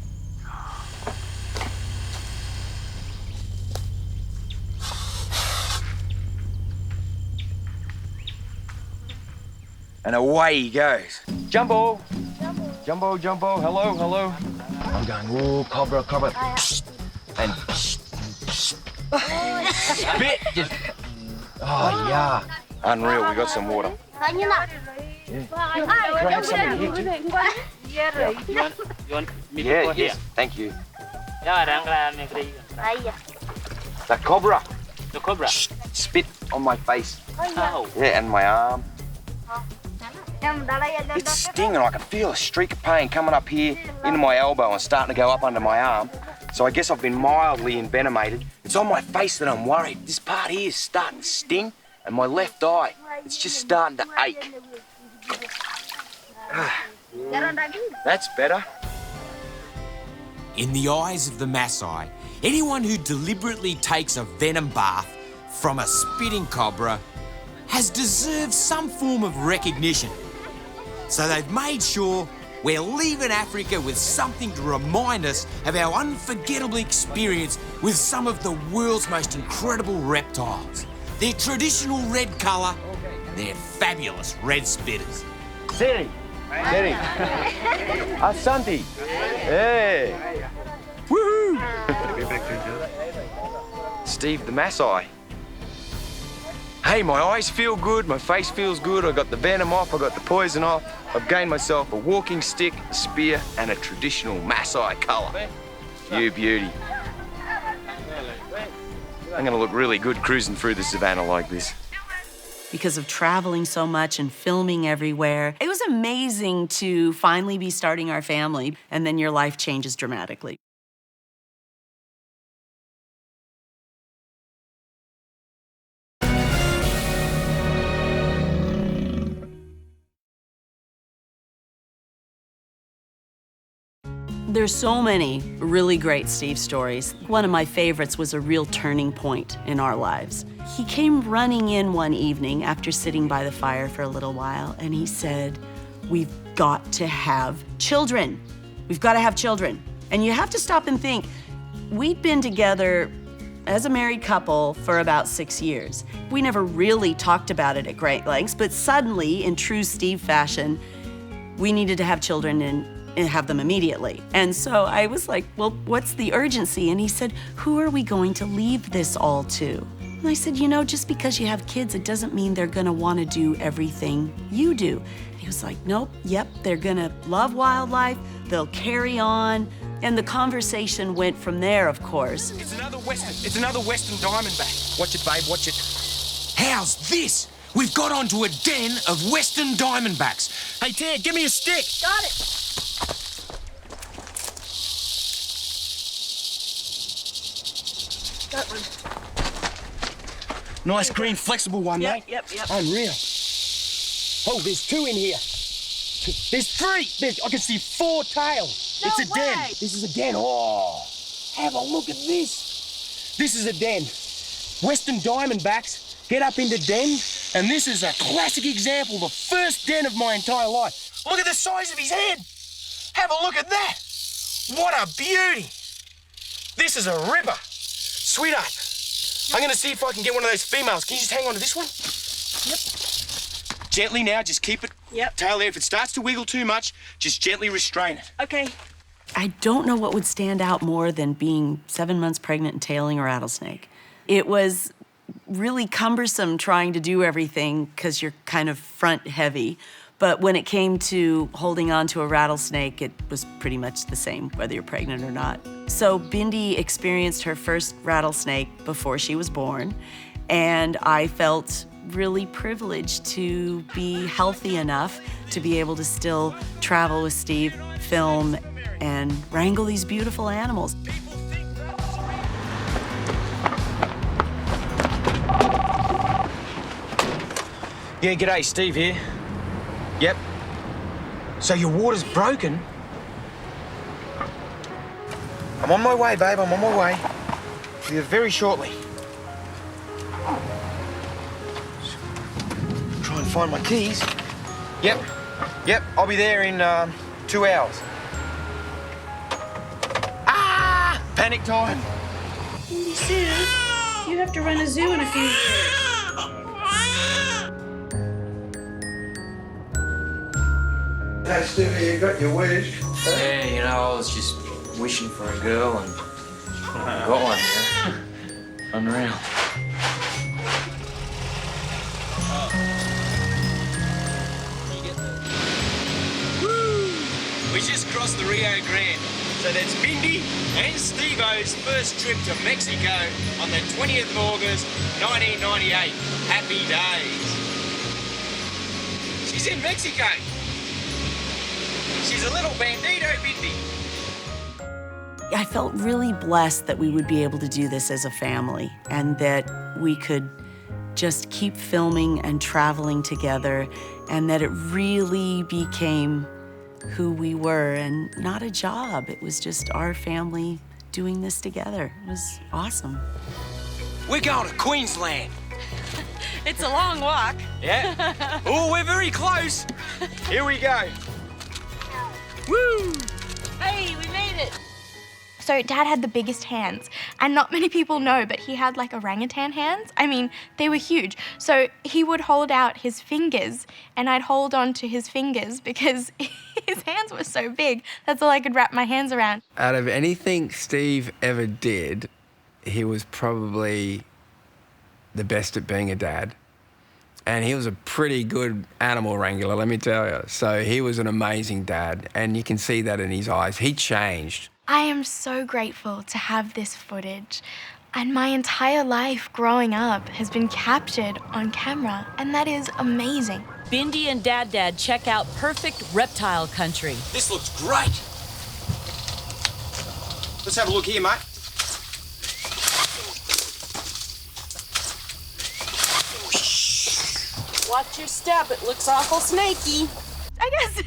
And away he goes. Jumbo. Jumbo, Jumbo, hello, hello. I'm going, whoa, cobra, cobra. And spit. Just, oh, yeah. Unreal, we got some water. Yeah. Can I have something here too? You want me to Yeah, go yes, here? thank you. The The cobra. cobra. Spit on my face. Oh. Yeah, and my arm. It's stinging. I can feel a streak of pain coming up here into my elbow and starting to go up under my arm. So I guess I've been mildly envenomated. It's on my face that I'm worried. This part here is starting to sting, and my left eye, it's just starting to ache. That's better. In the eyes of the Maasai, anyone who deliberately takes a venom bath from a spitting cobra has deserved some form of recognition. So they've made sure we're leaving Africa with something to remind us of our unforgettable experience with some of the world's most incredible reptiles. Their traditional red colour, they're fabulous red spitters. Siri. Siri. Asante. Hey. Woohoo. Steve the Maasai. Hey, my eyes feel good, my face feels good, I got the venom off, I got the poison off, I've gained myself a walking stick, a spear, and a traditional Maasai colour. You beauty. I'm gonna look really good cruising through the savannah like this. Because of traveling so much and filming everywhere, it was amazing to finally be starting our family, and then your life changes dramatically. There's so many really great Steve stories. One of my favorites was a real turning point in our lives. He came running in one evening after sitting by the fire for a little while, and he said, "We've got to have children. We've got to have children." And you have to stop and think, We'd been together as a married couple for about 6 years. We never really talked about it at great lengths, but suddenly, in true Steve fashion, we needed to have children and have them immediately. And so I was like, well, what's the urgency? And he said, who are we going to leave this all to? And I said, you know, just because you have kids, it doesn't mean they're gonna wanna do everything you do. And he was like, nope, yep, they're gonna love wildlife, they'll carry on. And the conversation went from there, of course. It's another Western Diamondback. Watch it, babe, watch it. How's this? We've got onto a den of Western Diamondbacks. Hey, Ted, give me a stick. Got it. Got one. Nice green flexible one, mate. Yep. Unreal. Oh, there's 2 in here. There's 3. I can see 4 tails. No it's a den. way. This is a den. Oh, have a look at this. This is a den. Western Diamondbacks get up into den, and this is a classic example, the first den of my entire life. Look at the size of his head. Have a look at that. What a beauty. This is a ripper. Sweetheart, I'm gonna see if I can get one of those females. Can you just hang on to this one? Yep. Gently now, just keep it tail there. If it starts to wiggle too much, just gently restrain it. Okay. I don't know what would stand out more than being 7 months pregnant and tailing a rattlesnake. It was really cumbersome trying to do everything because you're kind of front heavy. But when it came to holding on to a rattlesnake, it was pretty much the same, whether you're pregnant or not. So Bindi experienced her first rattlesnake before she was born, and I felt really privileged to be healthy enough to be able to still travel with Steve, film, and wrangle these beautiful animals. Yeah, g'day, Steve here. Yep. So your water's broken? I'm on my way, babe, I'm on my way. Be there very shortly. Try and find my keys. Yep, I'll be there in 2 hours. Ah! Panic time. Sue, you have to run a zoo in a few years. Hey, Stevie, you got your wish. Yeah, you know, I was just wishing for a girl and I got one, yeah. Unreal. Woo! We just crossed the Rio Grande. So that's Bindi and Steve-O's first trip to Mexico on the 20th of August, 1998. Happy days. She's in Mexico. She's a little bandito, Bindi. I felt really blessed that we would be able to do this as a family and that we could just keep filming and traveling together and that it really became who we were and not a job. It was just our family doing this together. It was awesome. We're going to Queensland. It's a long walk. Yeah. Oh, we're very close. Here we go. Woo! Hey, we made it. So Dad had the biggest hands, and not many people know, but he had like orangutan hands. I mean, they were huge. So he would hold out his fingers, and I'd hold on to his fingers because his hands were so big. That's all I could wrap my hands around. Out of anything Steve ever did, he was probably the best at being a dad. And he was a pretty good animal wrangler, let me tell you. So he was an amazing dad, and you can see that in his eyes. He changed. I am so grateful to have this footage. And my entire life growing up has been captured on camera, and that is amazing. Bindi and Dad check out perfect reptile country. This looks great. Let's have a look here, mate. Watch your step, it looks awful snaky. I guess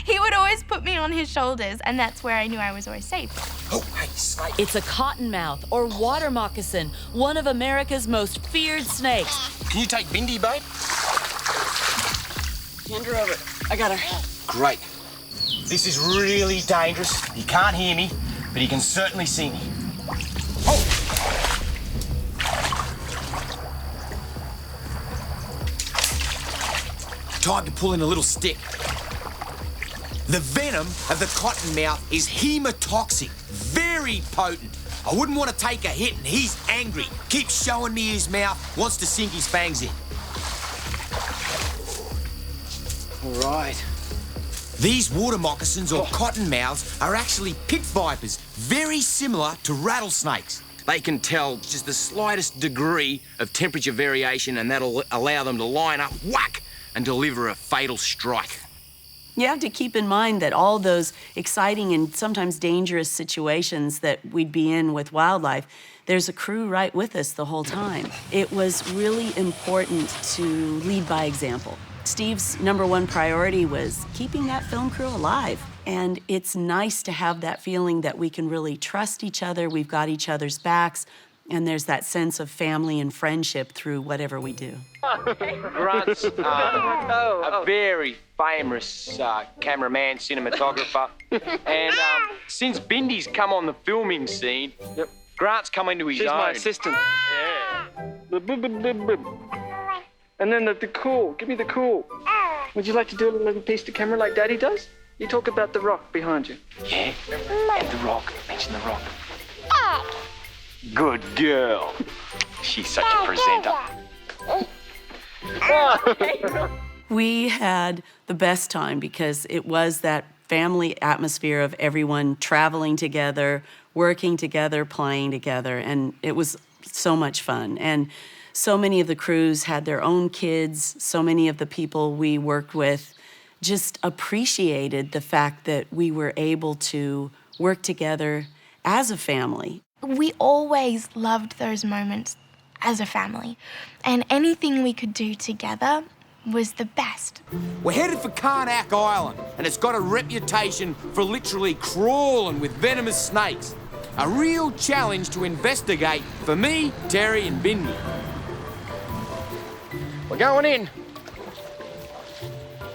he would always put me on his shoulders, and that's where I knew I was always safe. Oh, hey, snake. It's a cottonmouth or water moccasin, one of America's most feared snakes. Can you take Bindi, babe? Hand her over. I got her. Great. This is really dangerous. He can't hear me, but he can certainly see me. time to pull in a little stick. The venom of the cottonmouth is hemotoxic, very potent. I wouldn't want to take a hit and he's angry. Keeps showing me his mouth, wants to sink his fangs in. All right. These water moccasins or cottonmouths are actually pit vipers, very similar to rattlesnakes. They can tell just the slightest degree of temperature variation and that'll allow them to line up, whack, and deliver a fatal strike. You have to keep in mind that all those exciting and sometimes dangerous situations that we'd be in with wildlife, there's a crew right with us the whole time. It was really important to lead by example. Steve's #1 priority was keeping that film crew alive. And it's nice to have that feeling that we can really trust each other, we've got each other's backs, and there's that sense of family and friendship through whatever we do. Grant's a very famous cameraman, cinematographer. And since Bindy's come on the filming scene, Grant's come into his She's own. my assistant. Yeah. And then the cool. Give me the cool. Would you like to do a little piece to camera like Daddy does? You talk about the rock behind you. Yeah, and the rock. Mention the rock. Good girl. She's such a presenter. We had the best time because it was that family atmosphere of everyone traveling together, working together, playing together, and it was so much fun. And so many of the crews had their own kids, so many of the people we worked with just appreciated the fact that we were able to work together as a family. We always loved those moments as a family, and anything we could do together was the best. We're headed for Karnak Island, and it's got a reputation for literally crawling with venomous snakes. A real challenge to investigate for me, Terry, and Bindi. We're going in.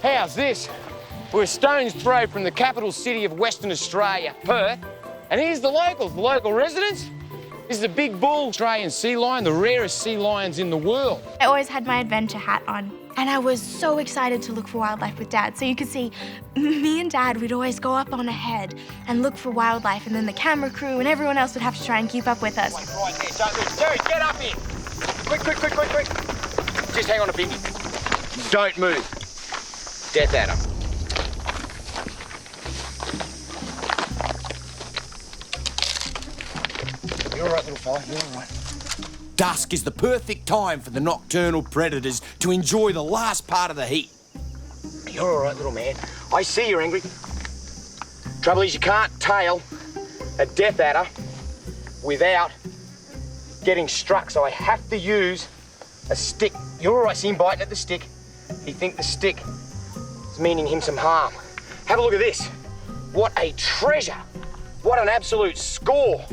How's this? We're a stone's throw from the capital city of Western Australia, Perth. And here's the locals, the local residents. This is a big bull Australian sea lion, the rarest sea lions in the world. I always had my adventure hat on, and I was so excited to look for wildlife with Dad. So you could see, me and Dad would always go up on ahead and look for wildlife, and then the camera crew and everyone else would have to try and keep up with us. Right there, don't move. Terry, get up here. Quick. Just hang on a Bindy. Don't move. Death at him. You're all right, little fella. You're all right. Dusk is the perfect time for the nocturnal predators to enjoy the last part of the heat. You're all right, little man. I see you're angry. Trouble is you can't tail a death adder without getting struck, so I have to use a stick. You're all right, see him biting at the stick. He think the stick is meaning him some harm. Have a look at this. What a treasure. What an absolute score.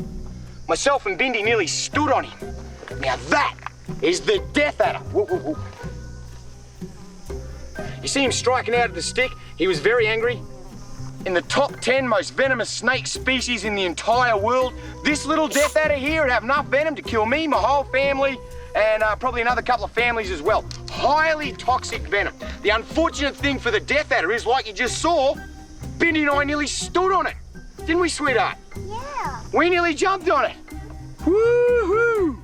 Myself and Bindi nearly stood on him. Now that is the death adder. Woo, woo, woo. You see him striking out at the stick? He was very angry. In the top 10 most venomous snake species in the entire world, this little death adder here would have enough venom to kill me, my whole family, and probably another couple of families as well. Highly toxic venom. The unfortunate thing for the death adder is, like you just saw, Bindi and I nearly stood on it. Didn't we, sweetheart? Yeah. We nearly jumped on it. Woo-hoo!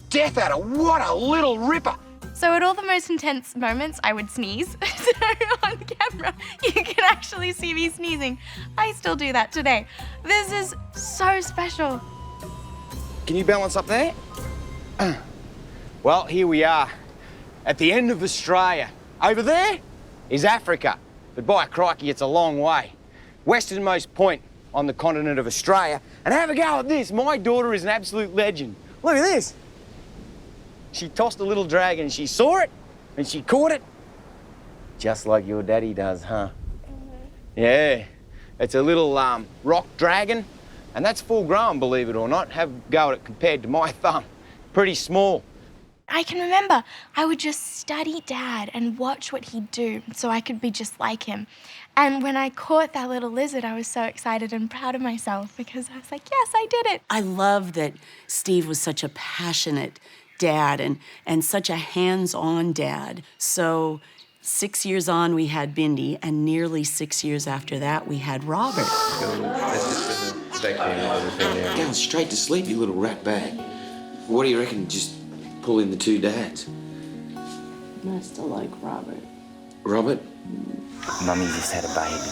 Death adder, what a little ripper. So at all the most intense moments, I would sneeze. So on camera, you can actually see me sneezing. I still do that today. This is so special. Can you balance up there? Well, here we are, at the end of Australia. Over there is Africa, but by crikey, it's a long way. Westernmost point on the continent of Australia. And have a go at this. My daughter is an absolute legend. Look at this. She tossed a little dragon, she saw it, and she caught it. Just like your daddy does, huh? Yeah, it's a little rock dragon, and that's full grown, believe it or not. Have a go at it compared to my thumb. Pretty small. I can remember I would just study Dad and watch what he'd do so I could be just like him. And when I caught that little lizard, I was so excited and proud of myself because I was like, yes, I did it. I love that Steve was such a passionate dad and such a hands-on dad. So 6 years on, we had Bindi, and nearly 6 years after that, we had Robert. Going straight to sleep, you little rat bag. What do you reckon? Just pull in the two dads. I still like Robert. Robert? Mummy just had a baby.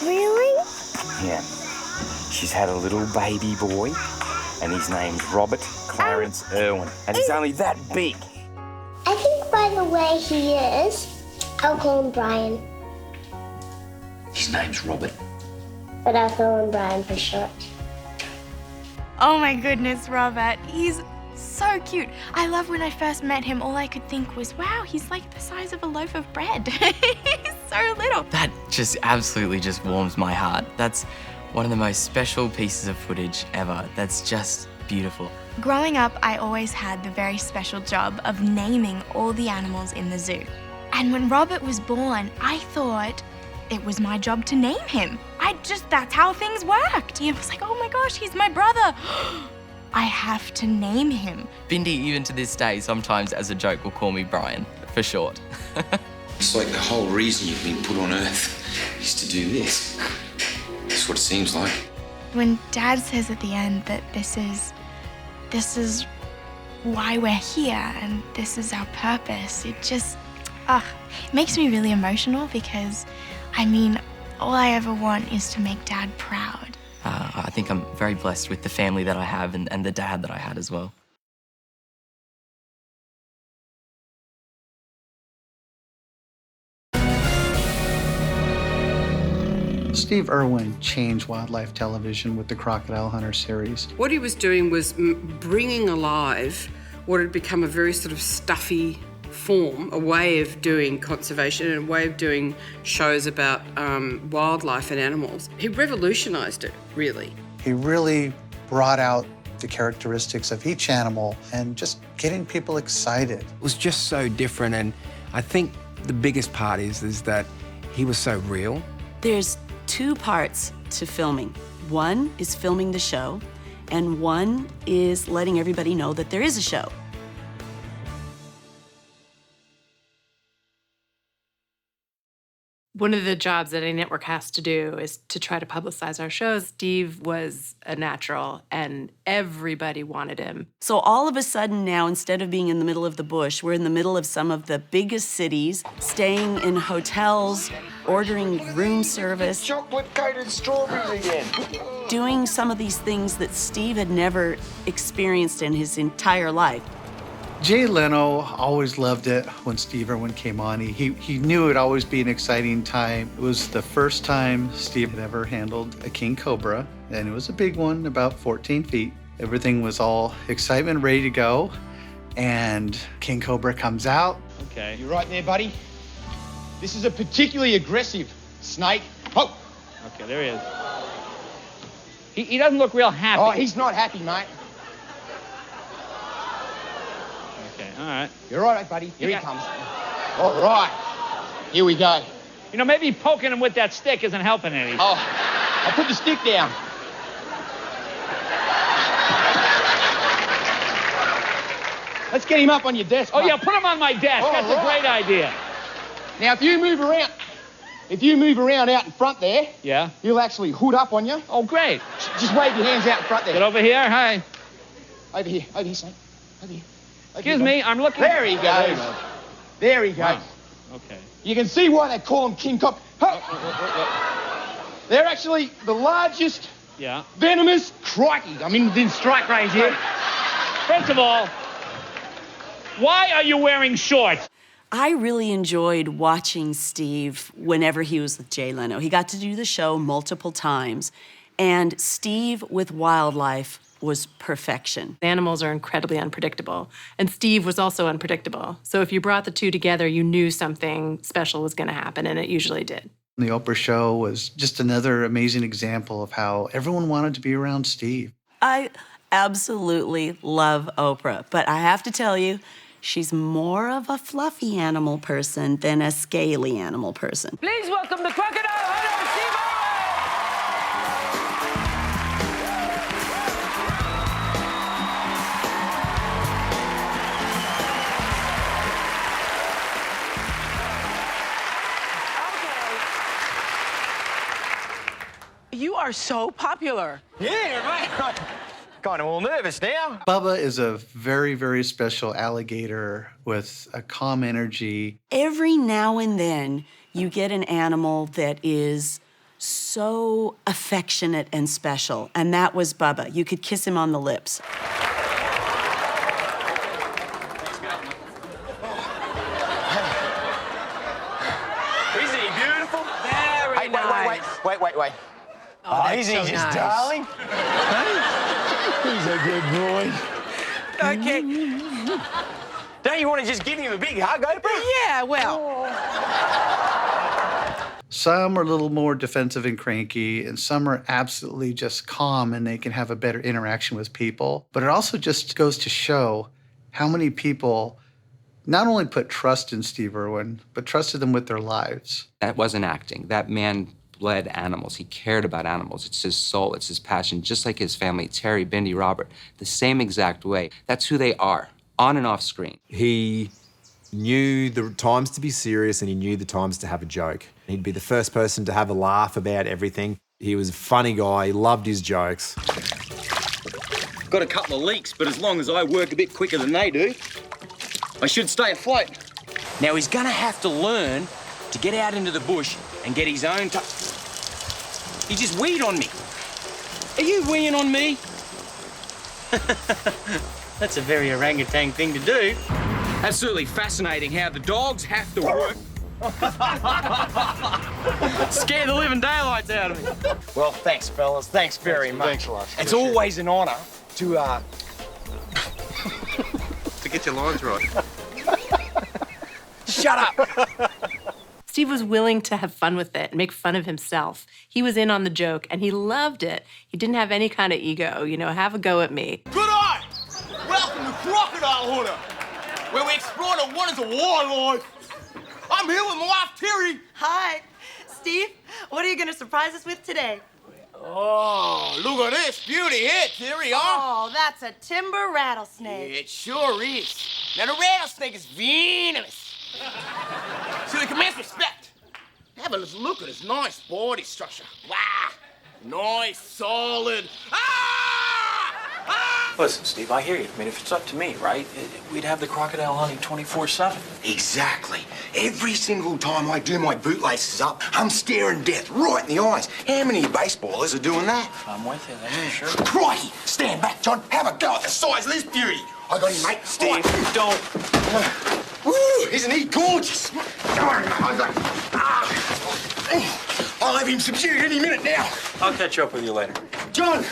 Really? Yeah. She's had a little baby boy, and his name's Robert Clarence Irwin. And he's only that big. I think by the way he is, I'll call him Brian. His name's Robert. But I'll call him Brian for short. Oh my goodness, Robert. He's so cute. I love when I first met him, all I could think was, wow, he's like the size of a loaf of bread. He's so little. That just absolutely just warms my heart. That's one of the most special pieces of footage ever. That's just beautiful. Growing up, I always had the very special job of naming all the animals in the zoo. And when Robert was born, I thought it was my job to name him. That's how things worked. It was like, oh my gosh, he's my brother. I have to name him. Bindi, even to this day, sometimes as a joke will call me Brian, for short. It's like the whole reason you've been put on Earth is to do this. That's what it seems like. When Dad says at the end that this is why we're here and this is our purpose, it just, it makes me really emotional because, I mean, all I ever want is to make Dad proud. I think I'm very blessed with the family that I have and the dad that I had as well. Steve Irwin changed wildlife television with the Crocodile Hunter series. What he was doing was bringing alive what had become a very sort of stuffy form, a way of doing conservation and a way of doing shows about wildlife and animals. He revolutionised it, really. He really brought out the characteristics of each animal and just getting people excited. It was just so different, and I think the biggest part is that he was so real. There's 2 parts to filming. One is filming the show, and one is letting everybody know that there is a show. One of the jobs that a network has to do is to try to publicize our shows. Steve was a natural, and everybody wanted him. So all of a sudden now, instead of being in the middle of the bush, we're in the middle of some of the biggest cities, staying in hotels, ordering room service. Chocolate-coated strawberries again. Doing some of these things that Steve had never experienced in his entire life. Jay Leno always loved it when Steve Irwin came on. He knew it'd always be an exciting time. It was the first time Steve had ever handled a king cobra, and it was a big one, about 14 feet. Everything was all excitement, ready to go, and king cobra comes out. Okay. You right there, buddy? This is a particularly aggressive snake. Oh! Okay, there he is. He doesn't look real happy. Oh, he's not happy, mate. Okay, all right. You're all right, buddy. Here he comes. All right. Here we go. You know, maybe poking him with that stick isn't helping any. Oh, I'll put the stick down. Let's get him up on your desk. Oh, mate. yeah, put him on my desk. All That's a right. great idea. Now, if you move around out in front there, Yeah? he'll actually hood up on you. Oh, great. Just wave your hands out in front there. Get over here. Hi. Over here, snake. Over here. Excuse me, I'm looking. There he goes. There he goes. Wow. Okay. You can see why they call him King Cobra. They're actually the largest Yeah. venomous crikey. I'm in strike range here. First of all, why are you wearing shorts? I really enjoyed watching Steve whenever he was with Jay Leno. He got to do the show multiple times, and Steve with wildlife was perfection. Animals are incredibly unpredictable, and Steve was also unpredictable. So if you brought the two together, you knew something special was going to happen, and it usually did. The Oprah show was just another amazing example of how everyone wanted to be around Steve. I absolutely love Oprah, but I have to tell you, she's more of a fluffy animal person than a scaly animal person. Please welcome the Crocodile Hunter, Steve You are so popular. Yeah, mate. Kind of all nervous now. Bubba is a very, very special alligator with a calm energy. Every now and then, you get an animal that is so affectionate and special, and that was Bubba. You could kiss him on the lips. Isn't he beautiful? Very Hey, wait. Oh, that's isn't he so just nice. darling? He's a good boy. Okay. Don't you want to just give him a big hug, Oprah? Yeah, well. Some are a little more defensive and cranky, and some are absolutely just calm and they can have a better interaction with people. But it also just goes to show how many people not only put trust in Steve Irwin, but trusted them with their lives. That wasn't acting. That man bled animals. He cared about animals. It's his soul. It's his passion, just like his family, Terry, Bindi, Robert, the same exact way. That's who they are, on and off screen. He knew the times to be serious and he knew the times to have a joke. He'd be the first person to have a laugh about everything. He was a funny guy. He loved his jokes. Got a couple of leaks, but as long as I work a bit quicker than they do, I should stay afloat. Now, he's gonna have to learn to get out into the bush and get his own He just weed on me. Are you weeing on me? That's a very orangutan thing to do. Absolutely fascinating how the dogs have to work. Scare the living daylights out of me. Well, thanks, fellas. Thanks very much. Thanks a lot. It's always an honour to, To get your lines right. Shut up! Steve was willing to have fun with it and make fun of himself. He was in on the joke, and he loved it. He didn't have any kind of ego, you know, have a go at me. Good eye! Welcome to Crocodile Hunter, where we explore the wonders of wildlife. I'm here with my wife, Terry. Hi. Steve, what are you going to surprise us with today? Oh, look at this beauty here, Terry, huh? Oh, that's a timber rattlesnake. It sure is. Now, the rattlesnake is venomous. So we commands respect. Have a look at his nice body structure. Wow. Nice, solid. Listen, Steve, I hear you. I mean, if it's up to me, right, we'd have the crocodile hunting 24/7. Exactly. Every single time I do my bootlaces up, I'm staring death right in the eyes. How many baseballers are doing that? I'm with you, then, sure. Crikey! Stand back, John. Have a go at the size of this beauty. I got him, mate. Steve, don't. Woo! Isn't he gorgeous? I'll have him subdued any minute now. I'll catch up with you later. John,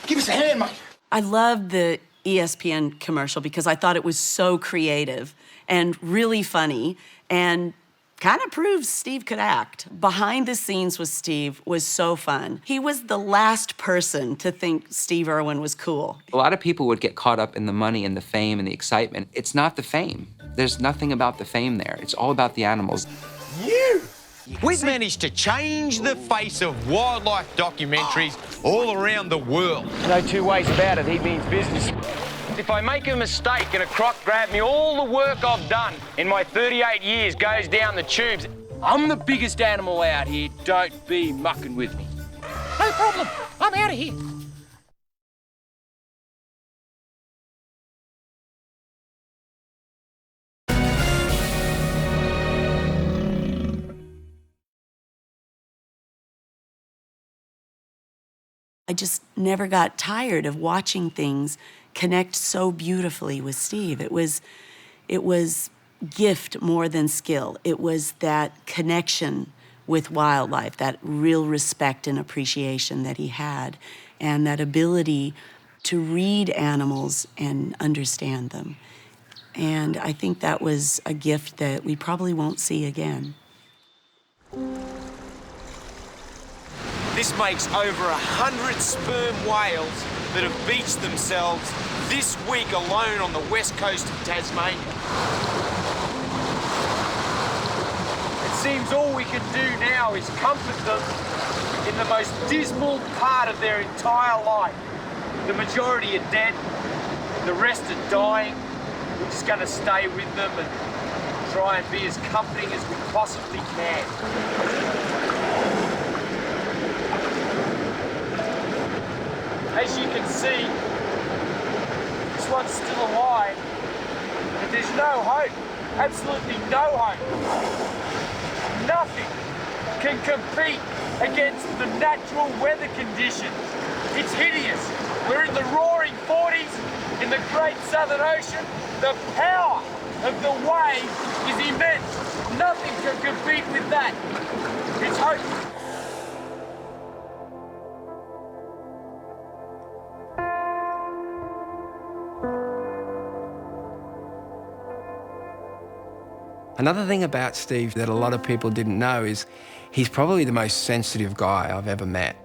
give us a hand, mate. I loved the ESPN commercial because I thought it was so creative and really funny and kind of proves Steve could act. Behind the scenes with Steve was so fun. He was the last person to think Steve Irwin was cool. A lot of people would get caught up in the money and the fame and the excitement. It's not the fame. There's nothing about the fame there. It's all about the animals. We've managed to change the face of wildlife documentaries all around the world. No two ways about it, he means business. If I make a mistake and a croc grab me, all the work I've done in my 38 years goes down the tubes. I'm the biggest animal out here, don't be mucking with me. No problem. I'm out of here. I just never got tired of watching things connect so beautifully with Steve. It was gift more than skill. It was that connection with wildlife, that real respect and appreciation that he had, and that ability to read animals and understand them. And I think that was a gift that we probably won't see again. This makes over 100 sperm whales that have beached themselves this week alone on the west coast of Tasmania. It seems all we can do now is comfort them in the most dismal part of their entire life. The majority are dead, the rest are dying. We're just going to stay with them and try and be as comforting as we possibly can. see this one's still alive, but there's no hope. Absolutely no hope. Nothing can compete against the natural weather conditions. It's hideous. We're in the roaring 40s in the Great Southern Ocean. The power of the wave is immense. Nothing can compete with that. It's hopeless. Another thing about Steve that a lot of people didn't know is he's probably the most sensitive guy I've ever met.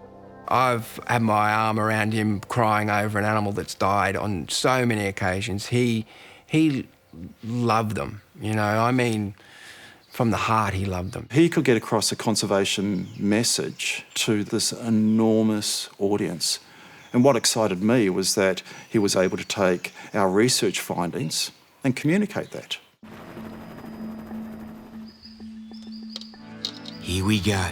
I've had my arm around him crying over an animal that's died on so many occasions. He loved them, you know, I mean, from the heart he loved them. He could get across a conservation message to this enormous audience. And what excited me was that he was able to take our research findings and communicate that. Here we go.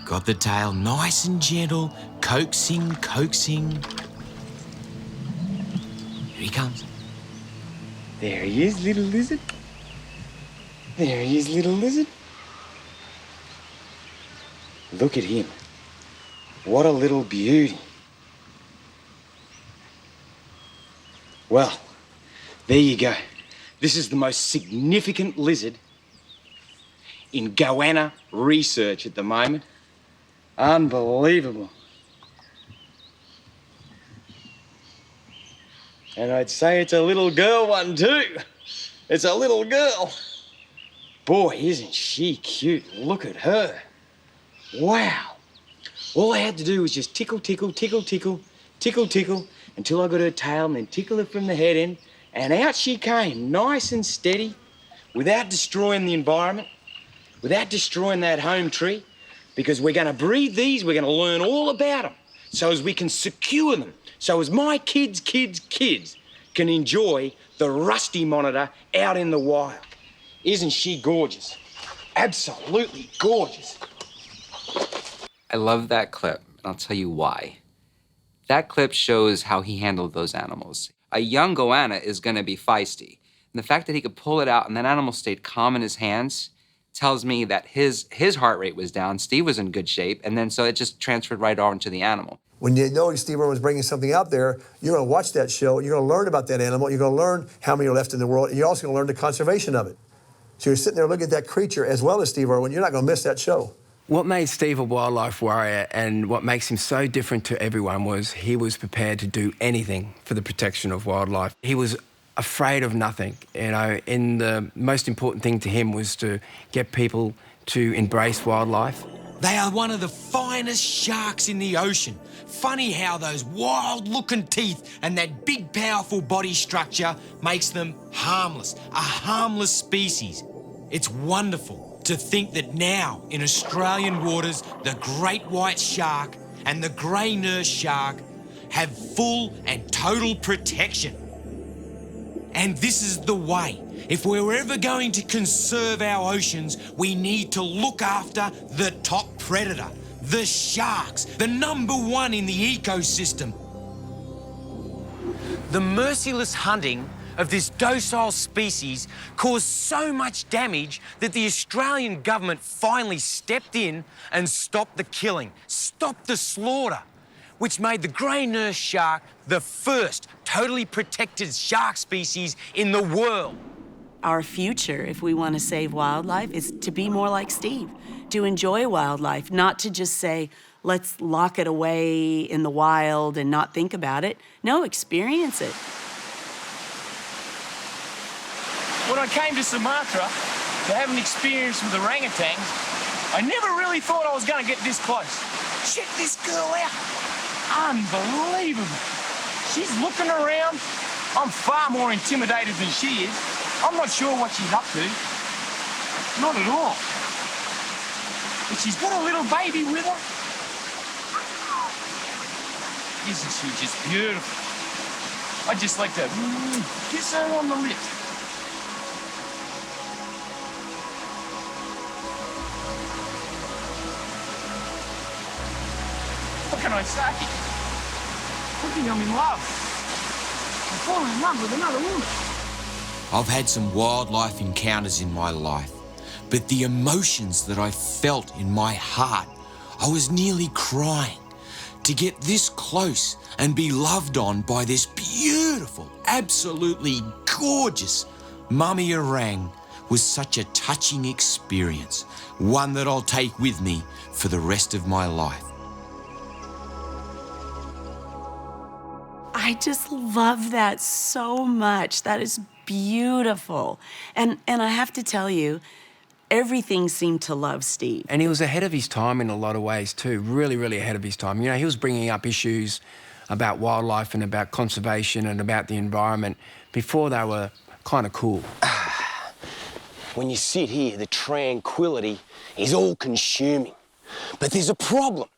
Got the tail nice and gentle, coaxing, coaxing. Here he comes. There he is, little lizard. There he is, little lizard. Look at him. What a little beauty. Well, there you go. This is the most significant lizard in goanna research at the moment. Unbelievable. And I'd say it's a little girl one too. It's a little girl. Boy, isn't she cute. Look at her. Wow. All I had to do was just tickle, tickle, tickle, tickle, tickle, tickle, until I got her tail and then tickle her from the head end, and out she came, nice and steady, without destroying the environment, without destroying that home tree, because we're going to breed these, we're going to learn all about them, so as we can secure them, so as my kids' can enjoy the rusty monitor out in the wild. Isn't she gorgeous? Absolutely gorgeous. I love that clip, and I'll tell you why. That clip shows how he handled those animals. A young goanna is going to be feisty. And the fact that he could pull it out and that animal stayed calm in his hands tells me that his heart rate was down, Steve was in good shape, and then so it just transferred right on to the animal. When you know Steve Irwin was bringing something out there, you're going to watch that show, you're going to learn about that animal, you're going to learn how many are left in the world, and you're also going to learn the conservation of it. So you're sitting there looking at that creature as well as Steve Irwin, you're not going to miss that show. What made Steve a wildlife warrior and what makes him so different to everyone was he was prepared to do anything for the protection of wildlife. He was afraid of nothing, you know, and the most important thing to him was to get people to embrace wildlife. They are one of the finest sharks in the ocean. Funny how those wild-looking teeth and that big, powerful body structure makes them harmless, a harmless species. It's wonderful to think that now in Australian waters, the great white shark and the grey nurse shark have full and total protection. And this is the way. If we're ever going to conserve our oceans, we need to look after the top predator, the sharks, the #1 in the ecosystem. The merciless hunting of this docile species caused so much damage that the Australian government finally stepped in and stopped the killing, stopped the slaughter, which made the grey nurse shark the first totally protected shark species in the world. Our future, if we want to save wildlife, is to be more like Steve, to enjoy wildlife, not to just say, let's lock it away in the wild and not think about it. No, experience it. When I came to Sumatra to have an experience with orangutans, I never really thought I was going to get this close. Check this girl out. Unbelievable. She's looking around. I'm far more intimidated than she is. I'm not sure what she's up to. Not at all. But she's got a little baby with her. Isn't she just beautiful? I'd just like to kiss her on the lips. What can I say? I think I'm in love. I'm falling in love with another woman. I've had some wildlife encounters in my life, but the emotions that I felt in my heart, I was nearly crying. To get this close and be loved on by this beautiful, absolutely gorgeous mummy orang was such a touching experience, one that I'll take with me for the rest of my life. I just love that so much. That is beautiful. And I have to tell you, everything seemed to love Steve. And he was ahead of his time in a lot of ways too, really, really ahead of his time. You know, he was bringing up issues about wildlife and about conservation and about the environment before they were kind of cool. When you sit here, the tranquility is all-consuming. But there's a problem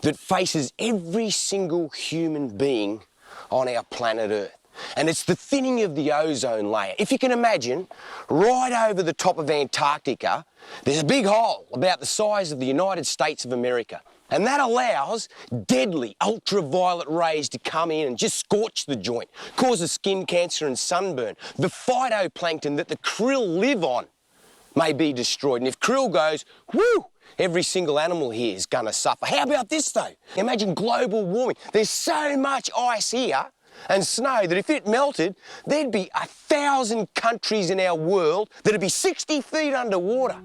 that faces every single human being on our planet Earth. And it's the thinning of the ozone layer. If you can imagine, right over the top of Antarctica, there's a big hole about the size of the United States of America. And that allows deadly ultraviolet rays to come in and just scorch the joint, causes skin cancer and sunburn. The phytoplankton that the krill live on may be destroyed. And if krill goes, whoo, every single animal here is gonna suffer. How about this though? Imagine global warming. There's so much ice here and snow that if it melted, there'd be 1,000 countries in our world that'd be 60 feet underwater.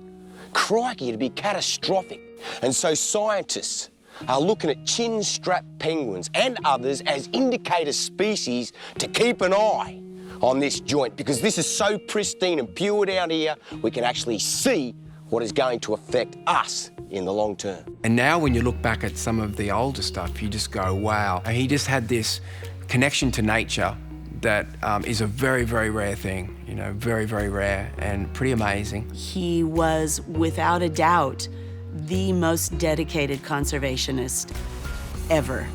Crikey, it'd be catastrophic. And so scientists are looking at chin-strapped penguins and others as indicator species to keep an eye on this joint, because this is so pristine and pure down here, we can actually see what is going to affect us in the long term. And now when you look back at some of the older stuff, you just go, wow. He just had this connection to nature that is a very, very rare thing, you know, very, very rare and pretty amazing. He was, without a doubt, the most dedicated conservationist ever.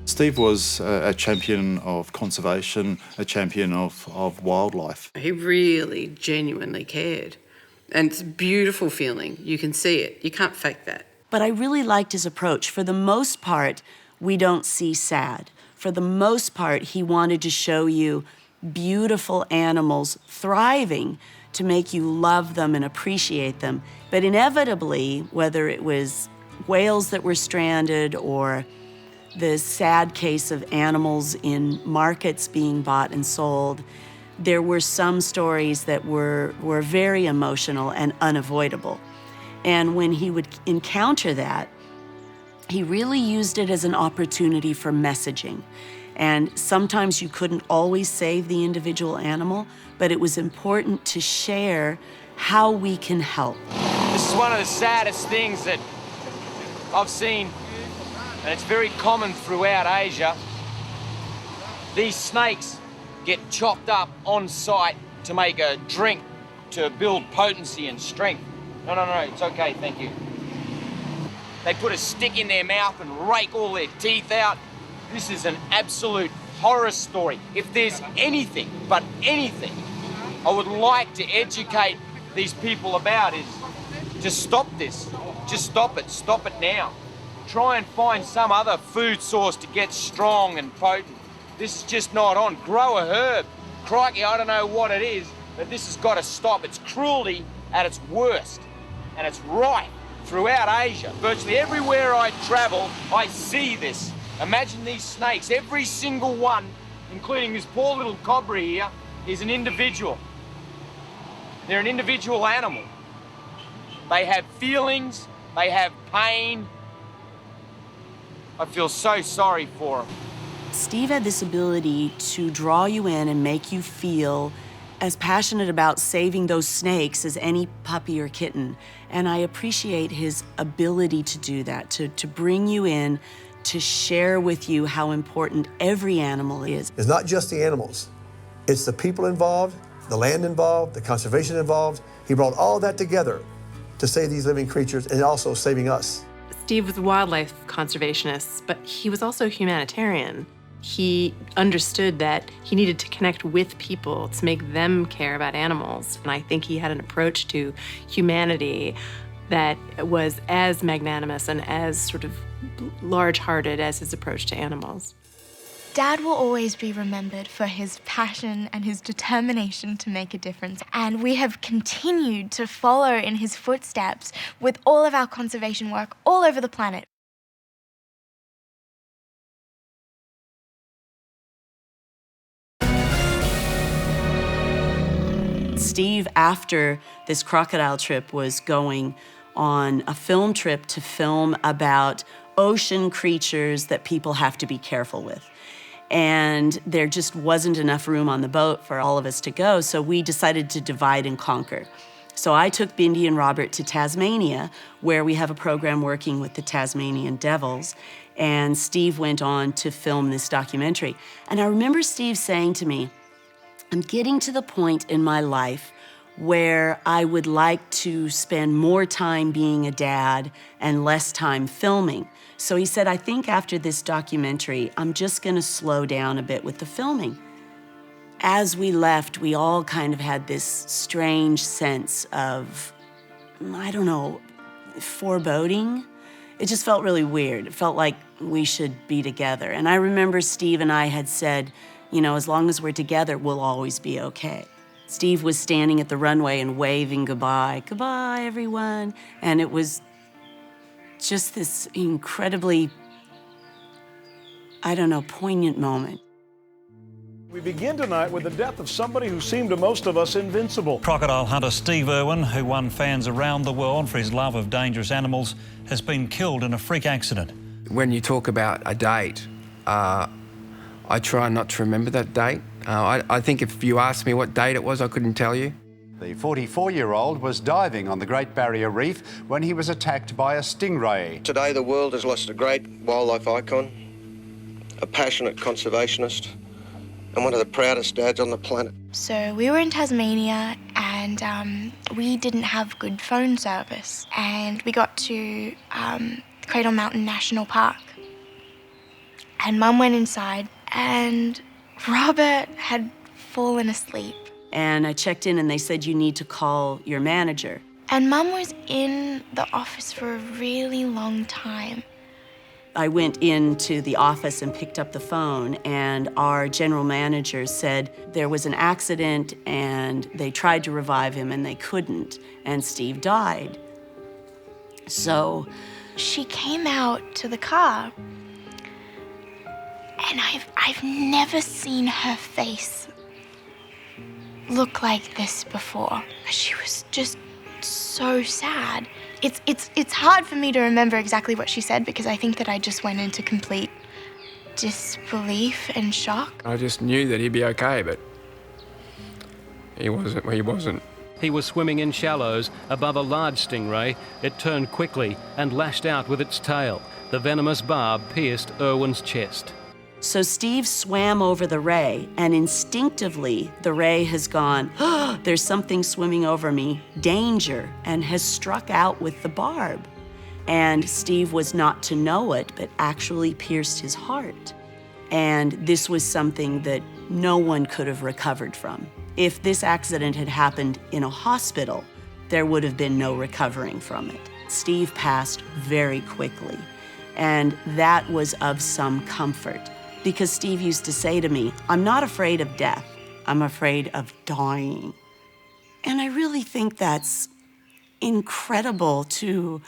Steve was a champion of conservation, a champion of wildlife. He really genuinely cared. And it's a beautiful feeling. You can see it. You can't fake that. But I really liked his approach. For the most part, we don't see sad. For the most part, he wanted to show you beautiful animals thriving to make you love them and appreciate them. But inevitably, whether it was whales that were stranded or the sad case of animals in markets being bought and sold, there were some stories that were very emotional and unavoidable. And when he would encounter that, he really used it as an opportunity for messaging. And sometimes you couldn't always save the individual animal, but it was important to share how we can help. This is one of the saddest things that I've seen, and it's very common throughout Asia. These snakes get chopped up on site to make a drink to build potency and strength. No, it's okay, thank you. They put a stick in their mouth and rake all their teeth out. This is an absolute horror story. If there's anything, but anything, I would like to educate these people about is just stop this. Just stop it now. Try and find some other food source to get strong and potent. This is just not on. Grow a herb. Crikey, I don't know what it is, but this has got to stop. It's cruelty at its worst, and it's rife throughout Asia. Virtually everywhere I travel, I see this. Imagine these snakes, every single one, including this poor little cobra here, is an individual. They're an individual animal. They have feelings, they have pain. I feel so sorry for them. Steve had this ability to draw you in and make you feel as passionate about saving those snakes as any puppy or kitten. And I appreciate his ability to do that, to bring you in, to share with you how important every animal is. It's not just the animals. It's the people involved, the land involved, the conservation involved. He brought all that together to save these living creatures and also saving us. Steve was a wildlife conservationist, but he was also a humanitarian. He understood that he needed to connect with people to make them care about animals. And I think he had an approach to humanity that was as magnanimous and as sort of large-hearted as his approach to animals. Dad will always be remembered for his passion and his determination to make a difference. And we have continued to follow in his footsteps with all of our conservation work all over the planet. Steve, after this crocodile trip, was going on a film trip to film about ocean creatures that people have to be careful with. And there just wasn't enough room on the boat for all of us to go, so we decided to divide and conquer. So I took Bindi and Robert to Tasmania, where we have a program working with the Tasmanian devils, and Steve went on to film this documentary. And I remember Steve saying to me, I'm getting to the point in my life where I would like to spend more time being a dad and less time filming. So he said, I think after this documentary, I'm just gonna slow down a bit with the filming. As we left, we all kind of had this strange sense of, I don't know, foreboding. It just felt really weird. It felt like we should be together. And I remember Steve and I had said, you know, as long as we're together, we'll always be okay. Steve was standing at the runway and waving goodbye. Goodbye, everyone. And it was just this incredibly, I don't know, poignant moment. We begin tonight with the death of somebody who seemed to most of us invincible. Crocodile hunter Steve Irwin, who won fans around the world for his love of dangerous animals, has been killed in a freak accident. When you talk about a date, I try not to remember that date. I think if you asked me what date it was, I couldn't tell you. The 44-year-old was diving on the Great Barrier Reef when he was attacked by a stingray. Today the world has lost a great wildlife icon, a passionate conservationist, and one of the proudest dads on the planet. So we were in Tasmania and we didn't have good phone service. And we got to Cradle Mountain National Park. And Mum went inside and Robert had fallen asleep. And I checked in and they said, you need to call your manager. And Mum was in the office for a really long time. I went into the office and picked up the phone, and our general manager said there was an accident and they tried to revive him and they couldn't, and Steve died. So she came out to the car, and I've never seen her face look like this before. She was just so sad. It's hard for me to remember exactly what she said because I think that I just went into complete disbelief and shock. I just knew that he'd be okay, but he wasn't. He was swimming in shallows above a large stingray. It turned quickly and lashed out with its tail. The venomous barb pierced Irwin's chest. So Steve swam over the ray, and instinctively the ray has gone, oh, there's something swimming over me, danger, and has struck out with the barb. And Steve was not to know it, but actually pierced his heart. And this was something that no one could have recovered from. If this accident had happened in a hospital, there would have been no recovering from it. Steve passed very quickly, and that was of some comfort. Because Steve used to say to me, I'm not afraid of death, I'm afraid of dying. And I really think that's incredible to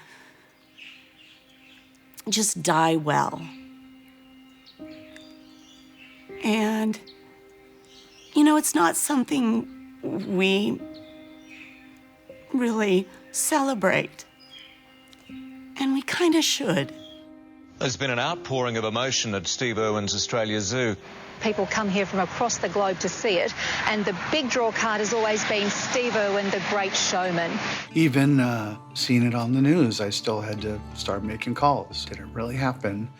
just die well. And, you know, it's not something we really celebrate. And we kind of should. There's been an outpouring of emotion at Steve Irwin's Australia Zoo. People come here from across the globe to see it, and the big draw card has always been Steve Irwin, the great showman. Even seeing it on the news, I still had to start making calls. Did it really happen?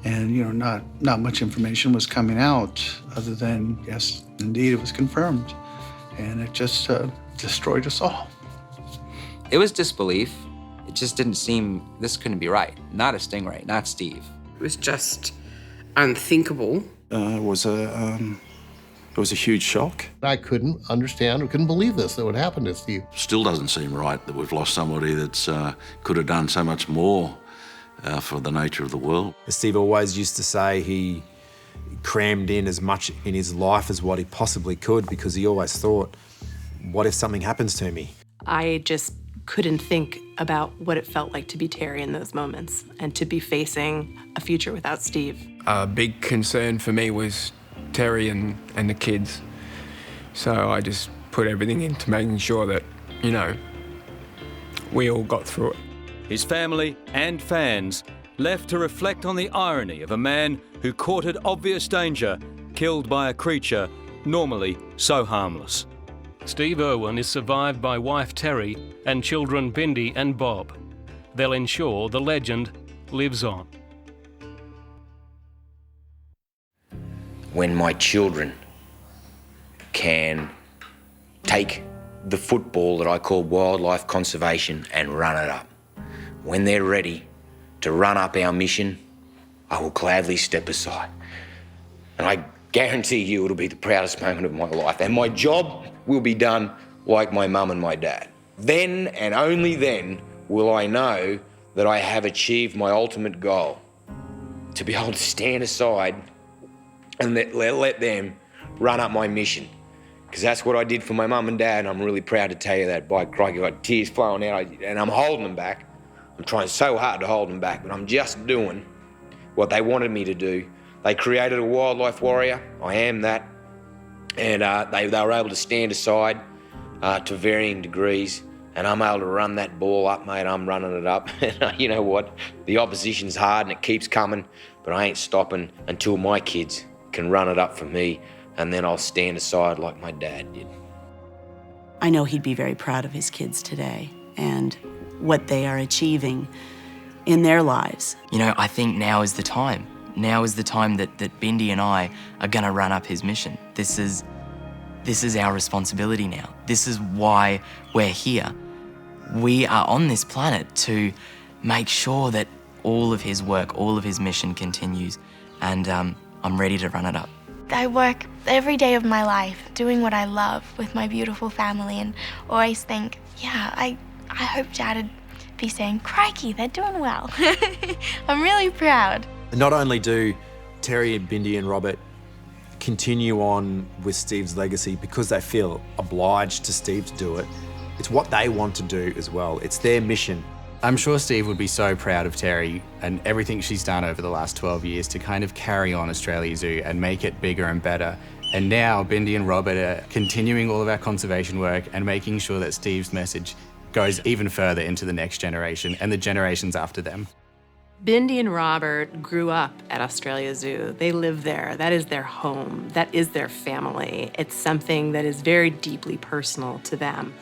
And, you know, not much information was coming out other than, yes, indeed, it was confirmed. And it just destroyed us all. It was disbelief. It just didn't seem, this couldn't be right. Not a stingray, not Steve. It was just unthinkable. It was a huge shock. I couldn't understand, or couldn't believe this, that would happen to Steve. Still doesn't seem right that we've lost somebody that's could have done so much more for the nature of the world. Steve always used to say he crammed in as much in his life as what he possibly could, because he always thought, what if something happens to me? I just couldn't think about what it felt like to be Terry in those moments and to be facing a future without Steve. A big concern for me was Terry and the kids. So I just put everything into making sure that, you know, we all got through it. His family and fans left to reflect on the irony of a man who courted obvious danger, killed by a creature normally so harmless. Steve Irwin is survived by wife Terry and children Bindi and Bob. They'll ensure the legend lives on. When my children can take the football that I call wildlife conservation and run it up, when they're ready to run up our mission, I will gladly step aside. And I guarantee you it'll be the proudest moment of my life. And my job will be done like my mum and my dad. Then and only then will I know that I have achieved my ultimate goal, to be able to stand aside and let them run up my mission. Because that's what I did for my mum and dad, and I'm really proud to tell you that. By crikey, I got tears flowing out, and I'm holding them back. I'm trying so hard to hold them back, but I'm just doing what they wanted me to do. They created a wildlife warrior. I am that. And they were able to stand aside to varying degrees, and I'm able to run that ball up, mate. I'm running it up. You know what? The opposition's hard and it keeps coming, but I ain't stopping until my kids can run it up for me, and then I'll stand aside like my dad did. I know he'd be very proud of his kids today and what they are achieving in their lives. You know, I think now is the time. Now is the time that Bindi and I are going to run up his mission. This is our responsibility now. This is why we're here. We are on this planet to make sure that all of his work, all of his mission continues, and I'm ready to run it up. I work every day of my life doing what I love with my beautiful family, and always think, yeah, I hope Dad would be saying, crikey, they're doing well. I'm really proud. Not only do Terry and Bindi and Robert continue on with Steve's legacy because they feel obliged to Steve to do it, it's what they want to do as well. It's their mission. I'm sure Steve would be so proud of Terry and everything she's done over the last 12 years to kind of carry on Australia Zoo and make it bigger and better. And now Bindi and Robert are continuing all of our conservation work and making sure that Steve's message goes even further into the next generation and the generations after them. Bindi and Robert grew up at Australia Zoo. They live there. That is their home. That is their family. It's something that is very deeply personal to them.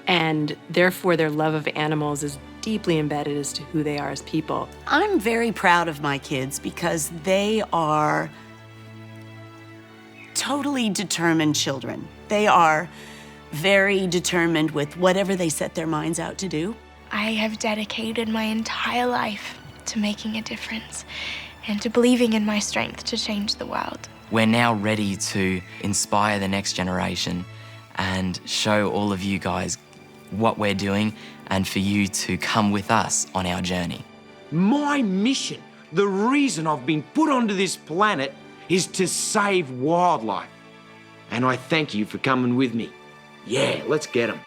And therefore, their love of animals is deeply embedded as to who they are as people. I'm very proud of my kids because they are totally determined children. They are very determined with whatever they set their minds out to do. I have dedicated my entire life to making a difference and to believing in my strength to change the world. We're now ready to inspire the next generation and show all of you guys what we're doing and for you to come with us on our journey. My mission, the reason I've been put onto this planet, is to save wildlife. And I thank you for coming with me. Yeah, let's get 'em.